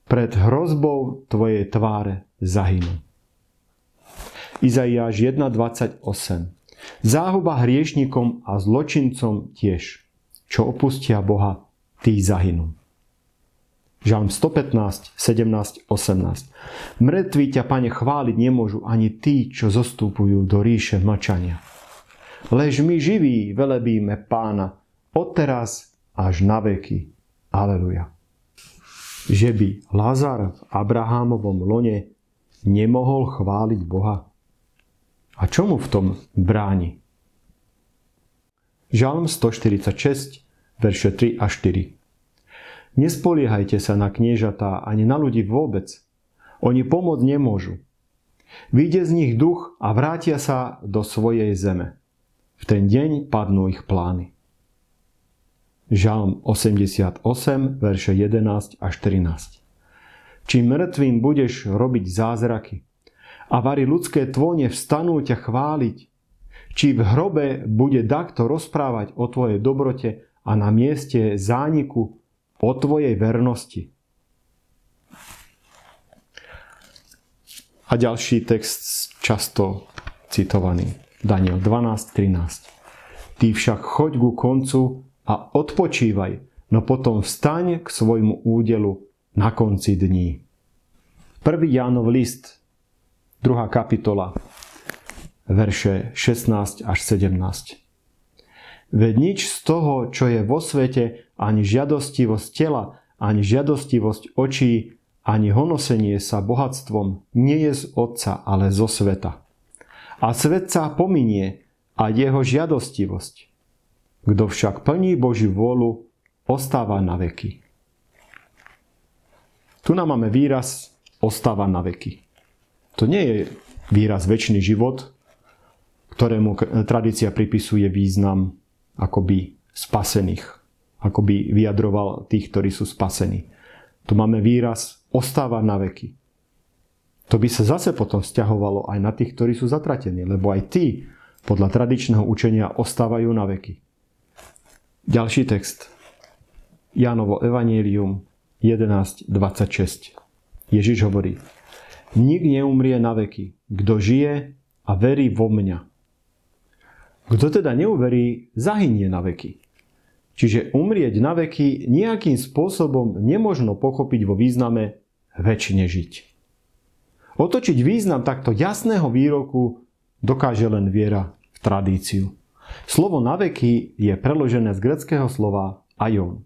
pred hrozbou tvojej tváre zahynú. Izaiáš 1.28. Záhuba hriešnikom a zločincom tiež. Čo opustia Boha, tí zahynú. Žalm 115, 17, 18. Mŕtvi ťa, Pane, chváliť nemôžu ani tí, čo zostupujú do ríše mlčania. Lež my živí velebíme Pána odteraz až na veky. Aleluja. Že by Lazar v Abrahámovom lone nemohol chváliť Boha? A čo mu v tom bráni? Žalm 146, verše 3 a 4. Nespoliehajte sa na kniežatá ani na ľudí vôbec. Oni pomôcť nemôžu. Vyjde z nich duch a vrátia sa do svojej zeme. V ten deň padnú ich plány. Žalm 88, verše 11 až 13. Či mŕtvým budeš robiť zázraky a vari ľudské tvone vstanú ťa chváliť, či v hrobe bude dakto rozprávať o tvojej dobrote a na mieste zániku o tvojej vernosti. A ďalší text často citovaný. Daniel 12.13. Ty však choď ku koncu a odpočívaj, no potom vstaň k svojmu údelu na konci dní. 1. Jánov list, 2. kapitola, verše 16 až 17. Veď nič z toho, čo je vo svete, ani žiadostivosť tela, ani žiadostivosť očí, ani honosenie sa bohatstvom nie je z Otca, ale zo sveta. A svet sa pominie a jeho žiadostivosť. Kto však plní Božiu vôľu, ostáva na veky. Tu nám máme výraz ostáva na veky. To nie je výraz večný život, ktorému tradícia pripisuje význam akoby spasených. Akoby vyjadroval tých, ktorí sú spasení. Tu máme výraz ostáva na veky. To by sa zase potom vzťahovalo aj na tých, ktorí sú zatratení, lebo aj tí podľa tradičného učenia ostávajú na veky. Ďalší text. Jánovo evanjelium 11.26. Ježiš hovorí: Nik neumrie na veky, kto žije a verí vo mňa. Kto teda neuverí, zahynie na veky. Čiže umrieť na veky nejakým spôsobom nemožno pochopiť vo význame večne žiť. Otočiť význam takto jasného výroku dokáže len viera v tradíciu. Slovo na veky je preložené z gréckeho slova aion.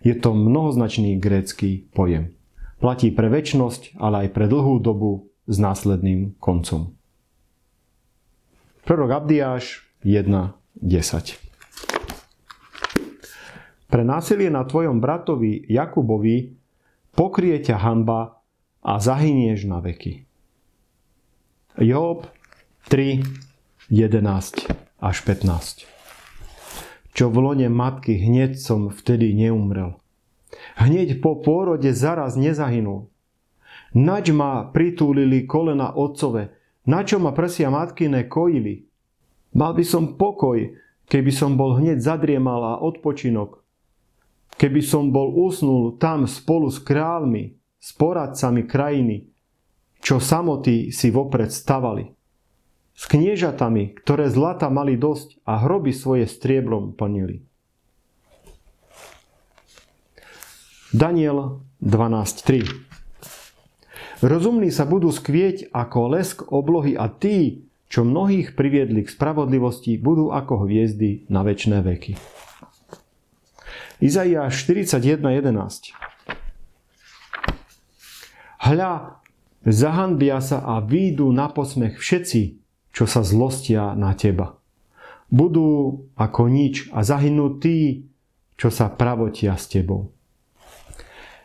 Je to mnohoznačný grécky pojem. Platí pre večnosť, ale aj pre dlhú dobu s následným koncom. Prorok Abdiáš 1.10. Pre násilie na tvojom bratovi Jakubovi pokrie ťa hanba a zahynieš na veky. Job 3, 11 až 15. Čo v lone matky, hneď som vtedy neumrel. Hneď po pôrode zaraz nezahynul. Nač ma pritúlili kolena otcove, načo ma prsia matkine kojili. Mal by som pokoj, keby som bol hneď zadriemal a odpočinok. Keby som bol usnul tam spolu s kráľmi, s poradcami krajiny, čo samoty si vopred stavali. S kniežatami, ktoré zlata mali dosť a hroby svoje strieblom plnili. Daniel 12.3. Rozumní sa budú skvieť ako lesk oblohy a tí, čo mnohých priviedli k spravodlivosti, budú ako hviezdy na večné veky. Izaiáš 41.11. Hľa, zahanbia sa a výjdu na posmech všetci, čo sa zlostia na teba. Budú ako nič a zahynú tí, čo sa pravotia s tebou.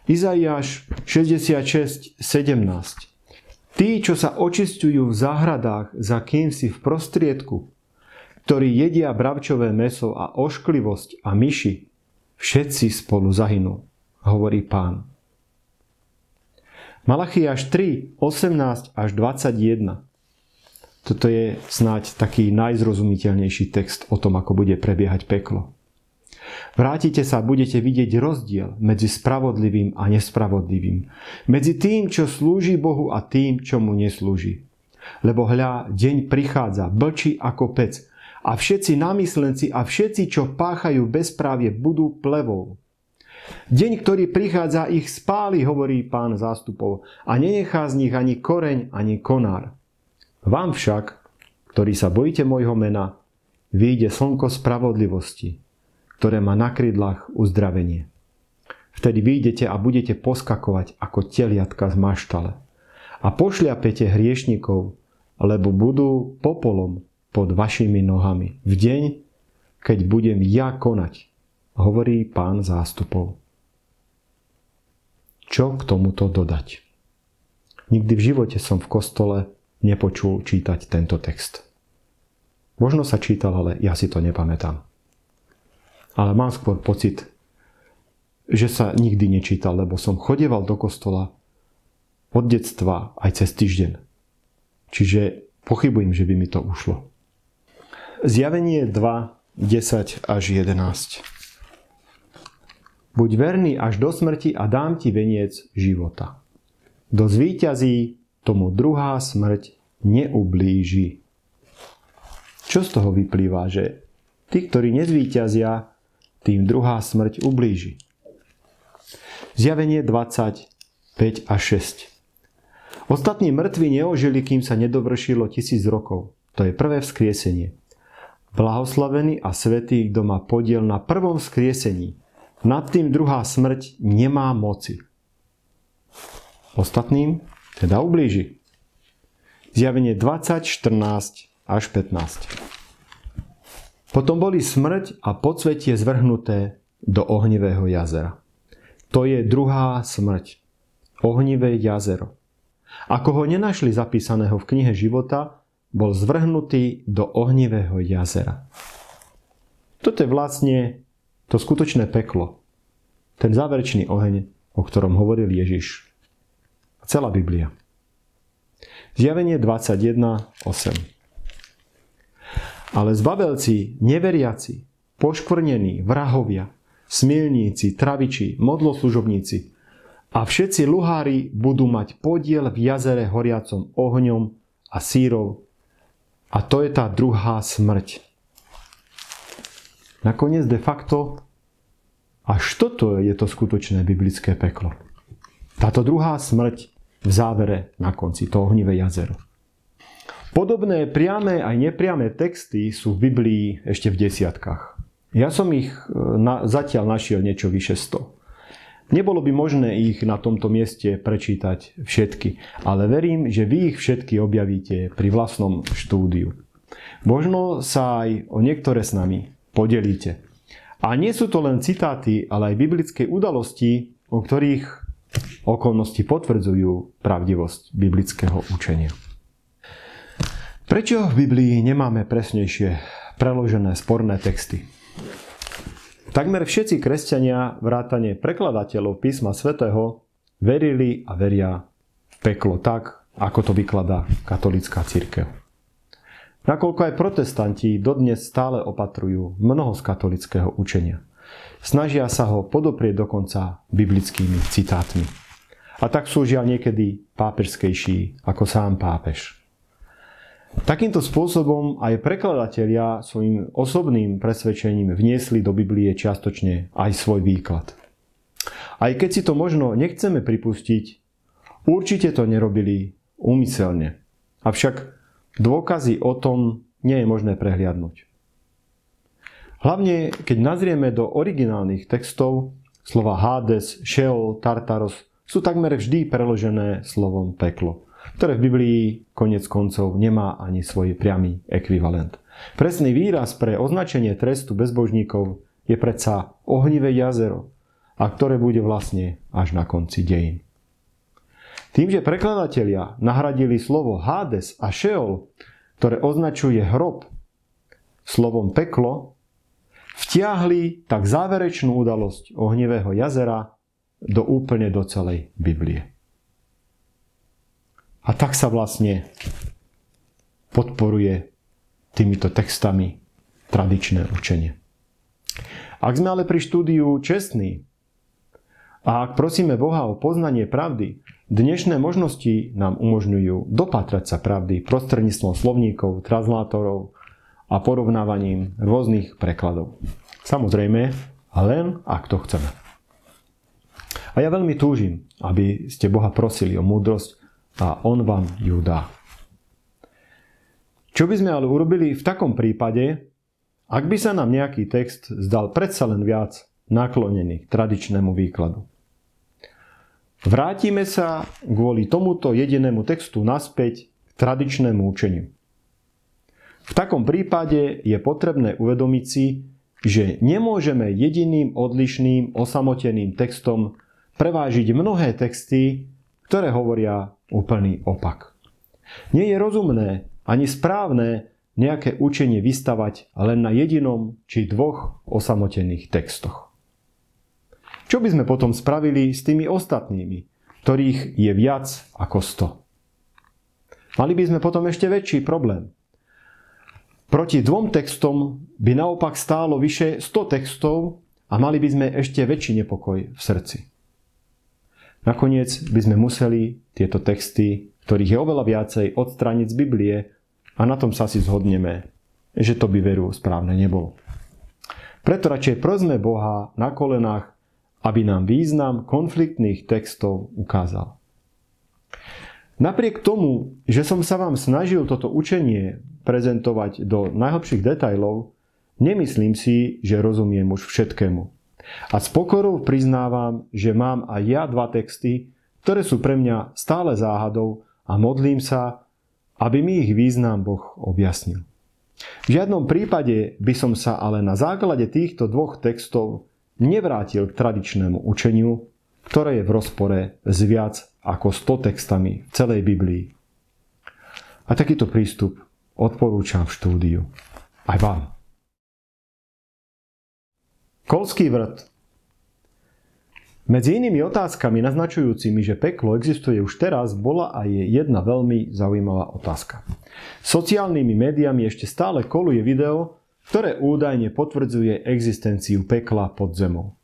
Izaiáš 66.17. Tí, čo sa očisťujú v záhradách za kýmsi v prostriedku, ktorí jedia bravčové mäso a ošklivosť a myši, všetci spolu zahynú, hovorí Pán. Malachiáš 3, 18 až 21. Toto je snáď taký najzrozumiteľnejší text o tom, ako bude prebiehať peklo. Vrátite sa a budete vidieť rozdiel medzi spravodlivým a nespravodlivým. Medzi tým, čo slúži Bohu a tým, čo mu neslúži. Lebo hľa, deň prichádza, blčí ako pec. A všetci namyslenci a všetci, čo páchajú bezprávie, budú plevou. Deň, ktorý prichádza, ich spáli, hovorí Pán zástupov, a nenechá z nich ani koreň, ani konár. Vám však, ktorí sa bojíte môjho mena, vyjde slnko spravodlivosti, ktoré má na krydlách uzdravenie. Vtedy vyjdete a budete poskakovať ako teliatka z maštale. A pošľapete hriešnikov, lebo budú popolom pod vašimi nohami. V deň, keď budem ja konať, hovorí Pán zástupov. Čo k tomuto dodať? Nikdy v živote som v kostole nepočul čítať tento text. Možno sa čítal, ale ja si to nepamätám. Ale mám skôr pocit, že sa nikdy nečítal, lebo som chodieval do kostola od detstva aj cez týždeň. Čiže pochybujem, že by mi to ušlo. Zjavenie 2, 10 až 11. Buď verný až do smrti a dám ti veniec života. Kto zvíťazí, tomu druhá smrť neublíži. Čo z toho vyplýva, že tí, ktorí nezvíťazia, tým druhá smrť ublíži. Zjavenie 25 a 6. Ostatní mŕtvi neožili, kým sa nedovršilo 1000 rokov. To je prvé vzkriesenie. Blahoslavený a svätý, kto má podiel na prvom vzkriesení. Nad tým druhá smrť nemá moci. Ostatným teda ublíži. Zjavenie 20, 14 až 15. Potom boli smrť a podsvetie zvrhnuté do ohnivého jazera. To je druhá smrť. Ohnivé jazero. Ako ho nenašli zapísaného v knihe života, bol zvrhnutý do ohnivého jazera. Toto je vlastne to skutočné peklo. Ten záverečný oheň, o ktorom hovoril Ježiš. Celá Biblia. Zjavenie 21.8. Ale zbabelci, neveriaci, poškvrnení, vrahovia, smilníci, traviči, modloslužobníci a všetci luhári budú mať podiel v jazere horiacom ohňom a sírov. A to je tá druhá smrť. Nakoniec de facto až toto je to skutočné biblické peklo. Táto druhá smrť v závere na konci, to ohnivé jazero. Podobné priame aj nepriame texty sú v Biblii ešte v desiatkách. Ja som ich zatiaľ našiel niečo vyše 100. Nebolo by možné ich na tomto mieste prečítať všetky, ale verím, že vy ich všetky objavíte pri vlastnom štúdiu. Možno sa aj o niektoré s nami podelíte. A nie sú to len citáty, ale aj biblické udalosti, o ktorých okolnosti potvrdzujú pravdivosť biblického učenia. Prečo v Biblii nemáme presnejšie preložené sporné texty? Takmer všetci kresťania, vrátane prekladateľov písma svätého, verili a veria v peklo tak, ako to vykladá katolícka cirkev. Nakoľko aj protestanti dodnes stále opatrujú mnoho z katolického učenia. Snažia sa ho podoprieť dokonca biblickými citátmi. A tak sú žiaľ niekedy pápežskejší ako sám pápež. Takýmto spôsobom aj prekladatelia svojim osobným presvedčením vniesli do Biblie čiastočne aj svoj výklad. Aj keď si to možno nechceme pripustiť, určite to nerobili úmyselne. Avšak dôkazy o tom nie je možné prehliadnúť. Hlavne, keď nazrieme do originálnych textov, slova Hades, Sheol, Tartaros sú takmer vždy preložené slovom peklo, ktoré v Biblii koniec koncov nemá ani svoj priamy ekvivalent. Presný výraz pre označenie trestu bezbožníkov je predsa ohnivé jazero, a ktoré bude vlastne až na konci dejín. Tým, že prekladatelia nahradili slovo Hades a Sheol, ktoré označuje hrob, slovom peklo, vtiahli tak záverečnú udalosť ohnivého jazera úplne do celej Biblie. A tak sa vlastne podporuje týmito textami tradičné učenie. Ak sme ale pri štúdiu čestní a ak prosíme Boha o poznanie pravdy, dnešné možnosti nám umožňujú dopatrať sa pravdy prostredníctvom slovníkov, translátorov a porovnávaním rôznych prekladov. Samozrejme, len ak to chceme. A ja veľmi túžim, aby ste Boha prosili o múdrosť a On vám ju dá. Čo by sme ale urobili v takom prípade, ak by sa nám nejaký text zdal predsa len viac naklonený k tradičnému výkladu? Vrátime sa kvôli tomuto jedinému textu naspäť k tradičnému učeniu. V takom prípade je potrebné uvedomiť si, že nemôžeme jediným odlišným osamoteným textom prevážiť mnohé texty, ktoré hovoria úplný opak. Nie je rozumné ani správne nejaké učenie vystavať len na jedinom či dvoch osamotených textoch. Čo by sme potom spravili s tými ostatnými, ktorých je viac ako 100? Mali by sme potom ešte väčší problém. Proti dvom textom by naopak stálo vyše 100 textov a mali by sme ešte väčší nepokoj v srdci. Nakoniec by sme museli tieto texty, ktorých je oveľa viacej, odstrániť z Biblie a na tom sa si zhodneme, že to by veru správne nebolo. Preto radšej prosme Boha na kolenách, aby nám význam konfliktných textov ukázal. Napriek tomu, že som sa vám snažil toto učenie prezentovať do najhlbších detailov, nemyslím si, že rozumiem už všetkému. A s pokorou priznávam, že mám aj ja dva texty, ktoré sú pre mňa stále záhadou a modlím sa, aby mi ich význam Boh objasnil. V žiadnom prípade by som sa ale na základe týchto dvoch textov nevrátil k tradičnému učeniu, ktoré je v rozpore s viac ako 100 textami v celej Biblii. A takýto prístup odporúčam v štúdiu aj vám. Kolský vrt. Medzi inými otázkami naznačujúcimi, že peklo existuje už teraz, bola aj jedna veľmi zaujímavá otázka. Sociálnymi médiami ešte stále koluje video, ktoré údajne potvrdzuje existenciu pekla pod zemou.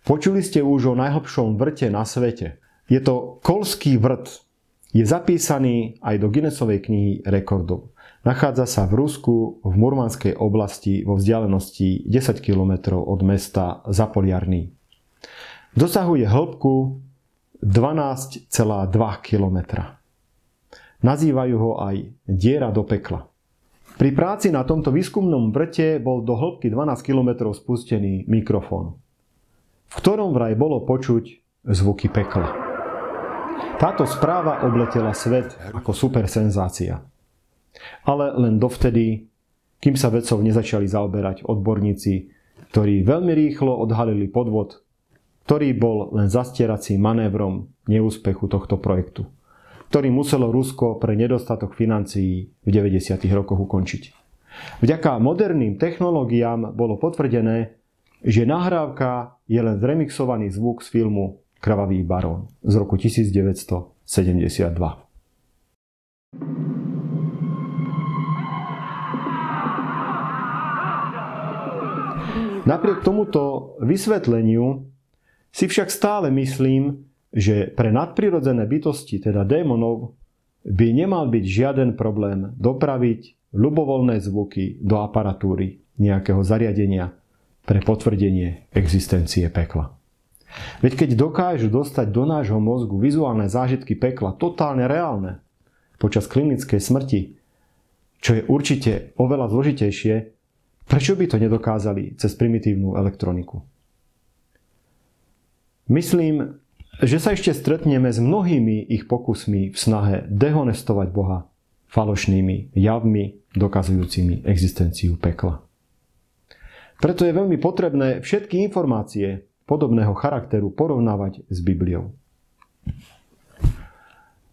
Počuli ste už o najhlbšom vrte na svete. Je to Kolský vrt. Je zapísaný aj do Guinnessovej knihy rekordov. Nachádza sa v Rusku, v Murmanskej oblasti vo vzdialenosti 10 km od mesta Zapoliarný. Dosahuje hĺbku 12,2 km. Nazývajú ho aj diera do pekla. Pri práci na tomto výskumnom vrte bol do hĺbky 12 km spustený mikrofón, v ktorom vraj bolo počuť zvuky pekla. Táto správa obletela svet ako super senzácia. Ale len dovtedy, kým sa vedcov nezačali zaoberať odborníci, ktorí veľmi rýchlo odhalili podvod, ktorý bol len zastieracím manévrom neúspechu tohto projektu, ktorý muselo Rusko pre nedostatok financií v 90. rokoch ukončiť. Vďaka moderným technológiám bolo potvrdené, že nahrávka je len zremixovaný zvuk z filmu Krvavý barón z roku 1972. Napriek tomuto vysvetleniu si však stále myslím, že pre nadprirodzené bytosti, teda démonov, by nemal byť žiaden problém dopraviť ľubovoľné zvuky do aparatúry nejakého zariadenia pre potvrdenie existencie pekla. Veď keď dokážu dostať do nášho mozgu vizuálne zážitky pekla, totálne reálne, počas klinickej smrti, čo je určite oveľa zložitejšie, prečo by to nedokázali cez primitívnu elektroniku? Myslím, že sa ešte stretneme s mnohými ich pokusmi v snahe dehonestovať Boha falošnými javmi dokazujúcimi existenciu pekla. Preto je veľmi potrebné všetky informácie podobného charakteru porovnávať s Bibliou.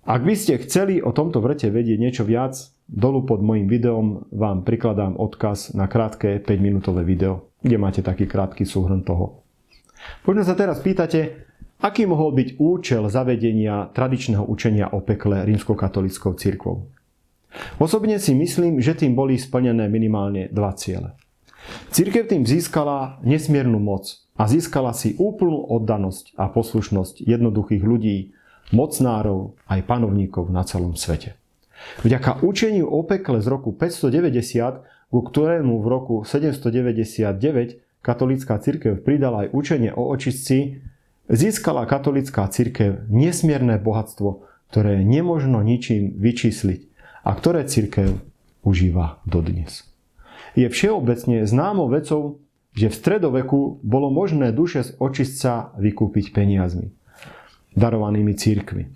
Ak by ste chceli o tomto vrte vedieť niečo viac, dolu pod mojím videom vám prikladám odkaz na krátke 5-minútové video, kde máte taký krátky súhrn toho. Možno sa teraz pýtate, aký mohol byť účel zavedenia tradičného učenia o pekle rímskokatolíckou cirkvou. Osobne si myslím, že tým boli splnené minimálne dva ciele. Cirkev tým získala nesmiernu moc a získala si úplnú oddanosť a poslušnosť jednoduchých ľudí, mocnárov aj panovníkov na celom svete. Vďaka učeniu o pekle z roku 590, ku ktorému v roku 799 katolícka cirkev pridala aj učenie o očistci, získala katolícka cirkev nesmierne bohatstvo, ktoré nemožno ničím vyčísliť a ktoré cirkev užíva dodnes. Je všeobecne známou vecou, že v stredoveku bolo možné duše z očistca vykúpiť peniazmi, darovanými cirkvi.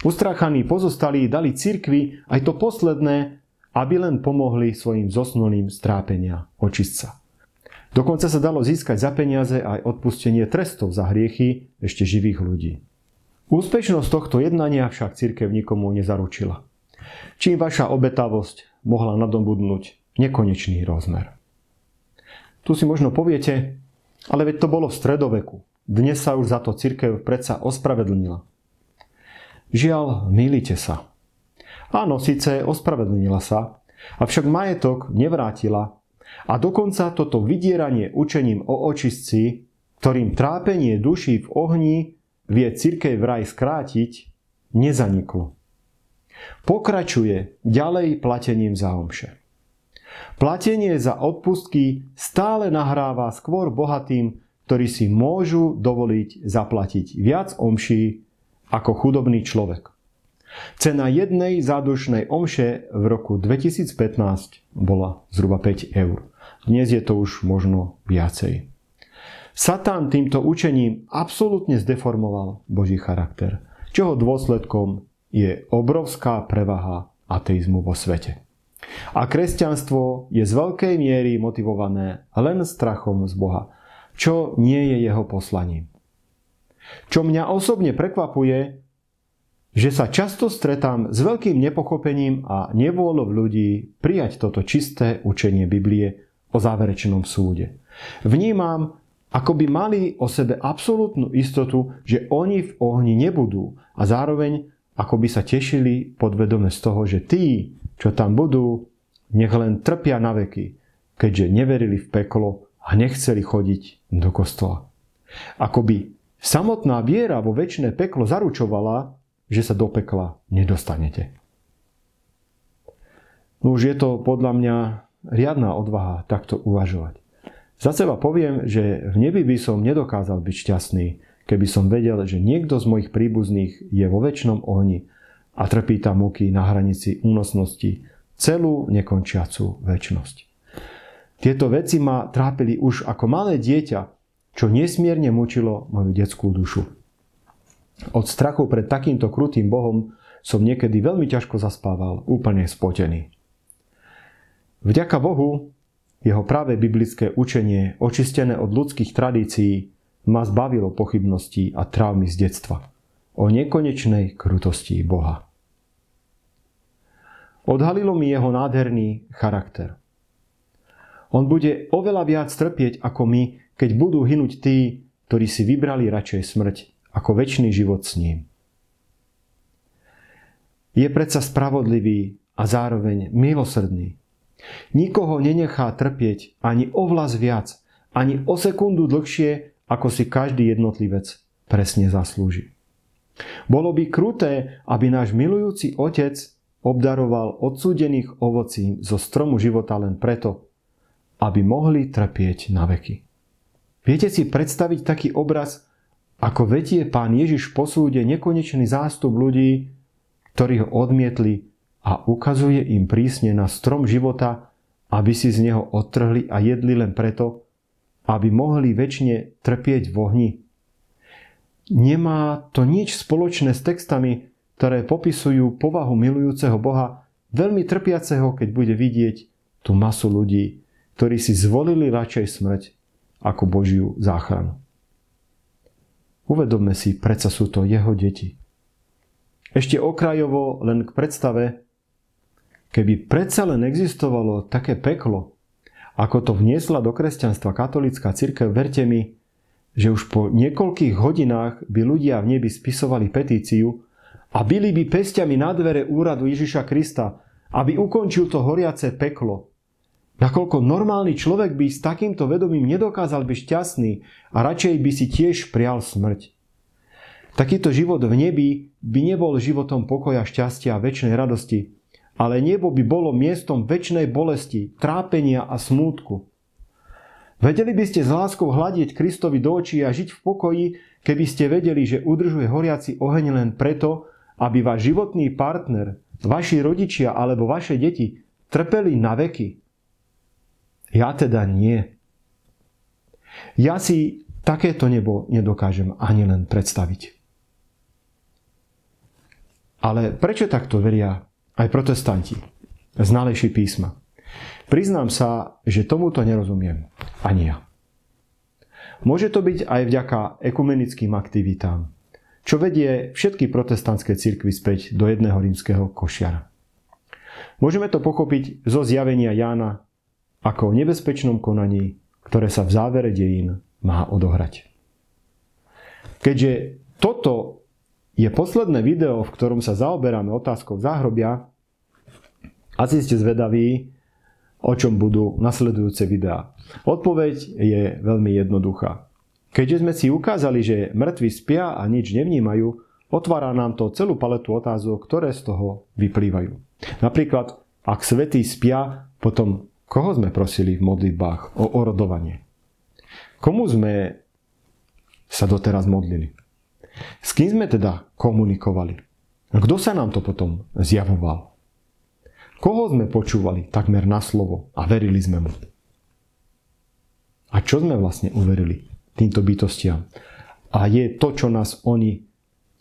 Ustráchaní pozostalí dali cirkvi aj to posledné, aby len pomohli svojim zosnulým z trápenia očistca. Dokonca sa dalo získať za peniaze aj odpustenie trestov za hriechy ešte živých ľudí. Úspešnosť tohto jednania však cirkev nikomu nezaručila. Čím vaša obetavosť mohla nadobudnúť nekonečný rozmer. Tu si možno poviete, ale veď to bolo v stredoveku. Dnes sa už za to cirkev predsa ospravedlnila. Žiaľ, mýlite sa. Áno, síce ospravedlnila sa, avšak majetok nevrátila a dokonca toto vydieranie učením o očistci, ktorým trápenie duší v ohni vie cirkev vraj skrátiť, nezaniklo. Pokračuje ďalej platením za omše. Platenie za odpustky stále nahráva skôr bohatým, ktorí si môžu dovoliť zaplatiť viac omší ako chudobný človek. Cena jednej zádušnej omše v roku 2015 bola zhruba 5 eur. Dnes je to už možno viacej. Satan týmto učením absolútne zdeformoval Boží charakter, čoho dôsledkom je obrovská prevaha ateizmu vo svete. A kresťanstvo je z veľkej miery motivované len strachom z Boha, čo nie je jeho poslaním. Čo mňa osobne prekvapuje, že sa často stretám s veľkým nepochopením a nevôľou ľudí prijať toto čisté učenie Biblie o záverečnom súde. Vnímam, ako by mali o sebe absolútnu istotu, že oni v ohni nebudú a zároveň ako by sa tešili podvedome z toho, že tí, čo tam budú, nech len trpia na veky, keďže neverili v peklo a nechceli chodiť do kostola. Ako by samotná viera vo večné peklo zaručovala, že sa do pekla nedostanete. No už je to podľa mňa riadna odvaha takto uvažovať. Za seba poviem, že v nebi by som nedokázal byť šťastný, keby som vedel, že niekto z mojich príbuzných je vo večnom ohni a trpí tam múky na hranici únosnosti celú nekončiacu večnosť. Tieto veci ma trápili už ako malé dieťa, čo nesmierne mučilo moju detskú dušu. Od strachu pred takýmto krutým Bohom som niekedy veľmi ťažko zaspával, úplne spotený. Vďaka Bohu jeho práve biblické učenie, očistené od ľudských tradícií, ma zbavilo pochybností a traumy z detstva o nekonečnej krutosti Boha. Odhalilo mi jeho nádherný charakter. On bude oveľa viac trpieť ako my, keď budú hynúť tí, ktorí si vybrali radšej smrť ako večný život s ním. Je predsa spravodlivý a zároveň milosrdný. Nikoho nenechá trpieť ani o vlas viac, ani o sekundu dlhšie, ako si každý jednotlivec presne zaslúži. Bolo by kruté, aby náš milujúci Otec obdaroval odsúdených ovocím zo stromu života len preto, aby mohli trpieť na veky. Viete si predstaviť taký obraz, ako vetie Pán Ježiš po súde nekonečný zástup ľudí, ktorí ho odmietli, a ukazuje im prísne na strom života, aby si z neho odtrhli a jedli len preto, aby mohli večne trpieť v ohni. Nemá to nič spoločné s textami, ktoré popisujú povahu milujúceho Boha, veľmi trpiaceho, keď bude vidieť tú masu ľudí, ktorí si zvolili radšej smrť ako Božiu záchranu. Uvedomme si, predsa sú to jeho deti. Ešte okrajovo len k predstave, keby predsa len existovalo také peklo, ako to vniesla do kresťanstva katolícka cirkev, verte mi, že už po niekoľkých hodinách by ľudia v nebi spisovali petíciu a bili by pesťami na dvere úradu Ježiša Krista, aby ukončil to horiace peklo. Nakoľko normálny človek by s takýmto vedomím nedokázal byť šťastný a radšej by si tiež prial smrť. Takýto život v nebi by nebol životom pokoja, šťastia a večnej radosti, ale nebo by bolo miestom večnej bolesti, trápenia a smútku. Vedeli by ste s láskou hľadieť Kristovi do očí a žiť v pokoji, keby ste vedeli, že udržuje horiaci oheň len preto, aby váš životný partner, vaši rodičia alebo vaše deti trpeli na veky. Ja teda nie. Ja si takéto nebo nedokážem ani len predstaviť. Ale prečo takto veria aj protestanti, znalejší písma? Priznám sa, že tomuto nerozumiem. Ani ja. Môže to byť aj vďaka ekumenickým aktivitám, čo vedie všetky protestantské cirkvi späť do jedného rímskeho košiara. Môžeme to pochopiť zo zjavenia Jána ako o nebezpečnom konaní, ktoré sa v závere dejín má odohrať. Keďže toto je posledné video, v ktorom sa zaoberáme otázkou záhrobia, asi ste zvedaví, o čom budú nasledujúce videá. Odpoveď je veľmi jednoduchá. Keďže sme si ukázali, že mŕtvi spia a nič nevnímajú, otvára nám to celú paletu otázok, ktoré z toho vyplývajú. Napríklad, ak svätí spia, potom koho sme prosili v modlitbách o orodovanie? Komu sme sa doteraz modlili? S kým sme teda komunikovali? Kto sa nám to potom zjavoval? Koho sme počúvali takmer na slovo a verili sme mu? A čo sme vlastne uverili týmto bytostiam? A je to, čo nás oni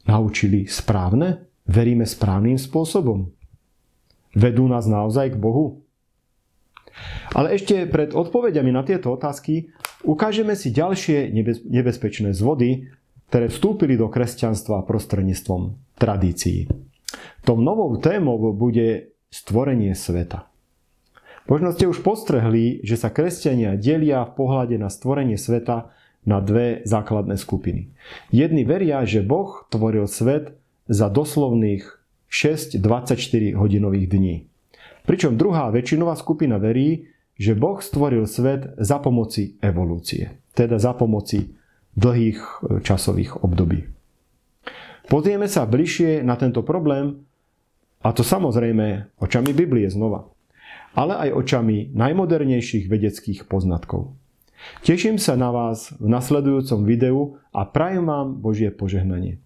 naučili, správne? Veríme správnym spôsobom? Vedú nás naozaj k Bohu? Ale ešte pred odpovediami na tieto otázky ukážeme si ďalšie nebezpečné zvody, ktoré vstúpili do kresťanstva prostredníctvom tradícií. Tou novou témou bude stvorenie sveta. Možno ste už postrehli, že sa kresťania delia v pohľade na stvorenie sveta na dve základné skupiny. Jedni veria, že Boh tvoril svet za doslovných 6 24-hodinových dní. Pričom druhá väčšinová skupina verí, že Boh stvoril svet za pomoci evolúcie, teda za pomoci dlhých časových období. Pozrieme sa bližšie na tento problém, a to samozrejme očami Biblie znova, ale aj očami najmodernejších vedeckých poznatkov. Teším sa na vás v nasledujúcom videu a prajem vám Božie požehnanie.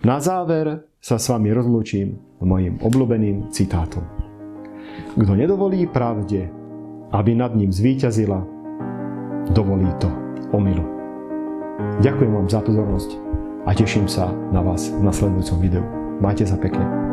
Na záver sa s vami rozlúčim mojim obľúbeným citátom. Kto nedovolí pravde, aby nad ním zvíťazila, dovolí to omylu. Ďakujem vám za pozornosť a teším sa na vás v nasledujúcom videu. Majte sa pekne.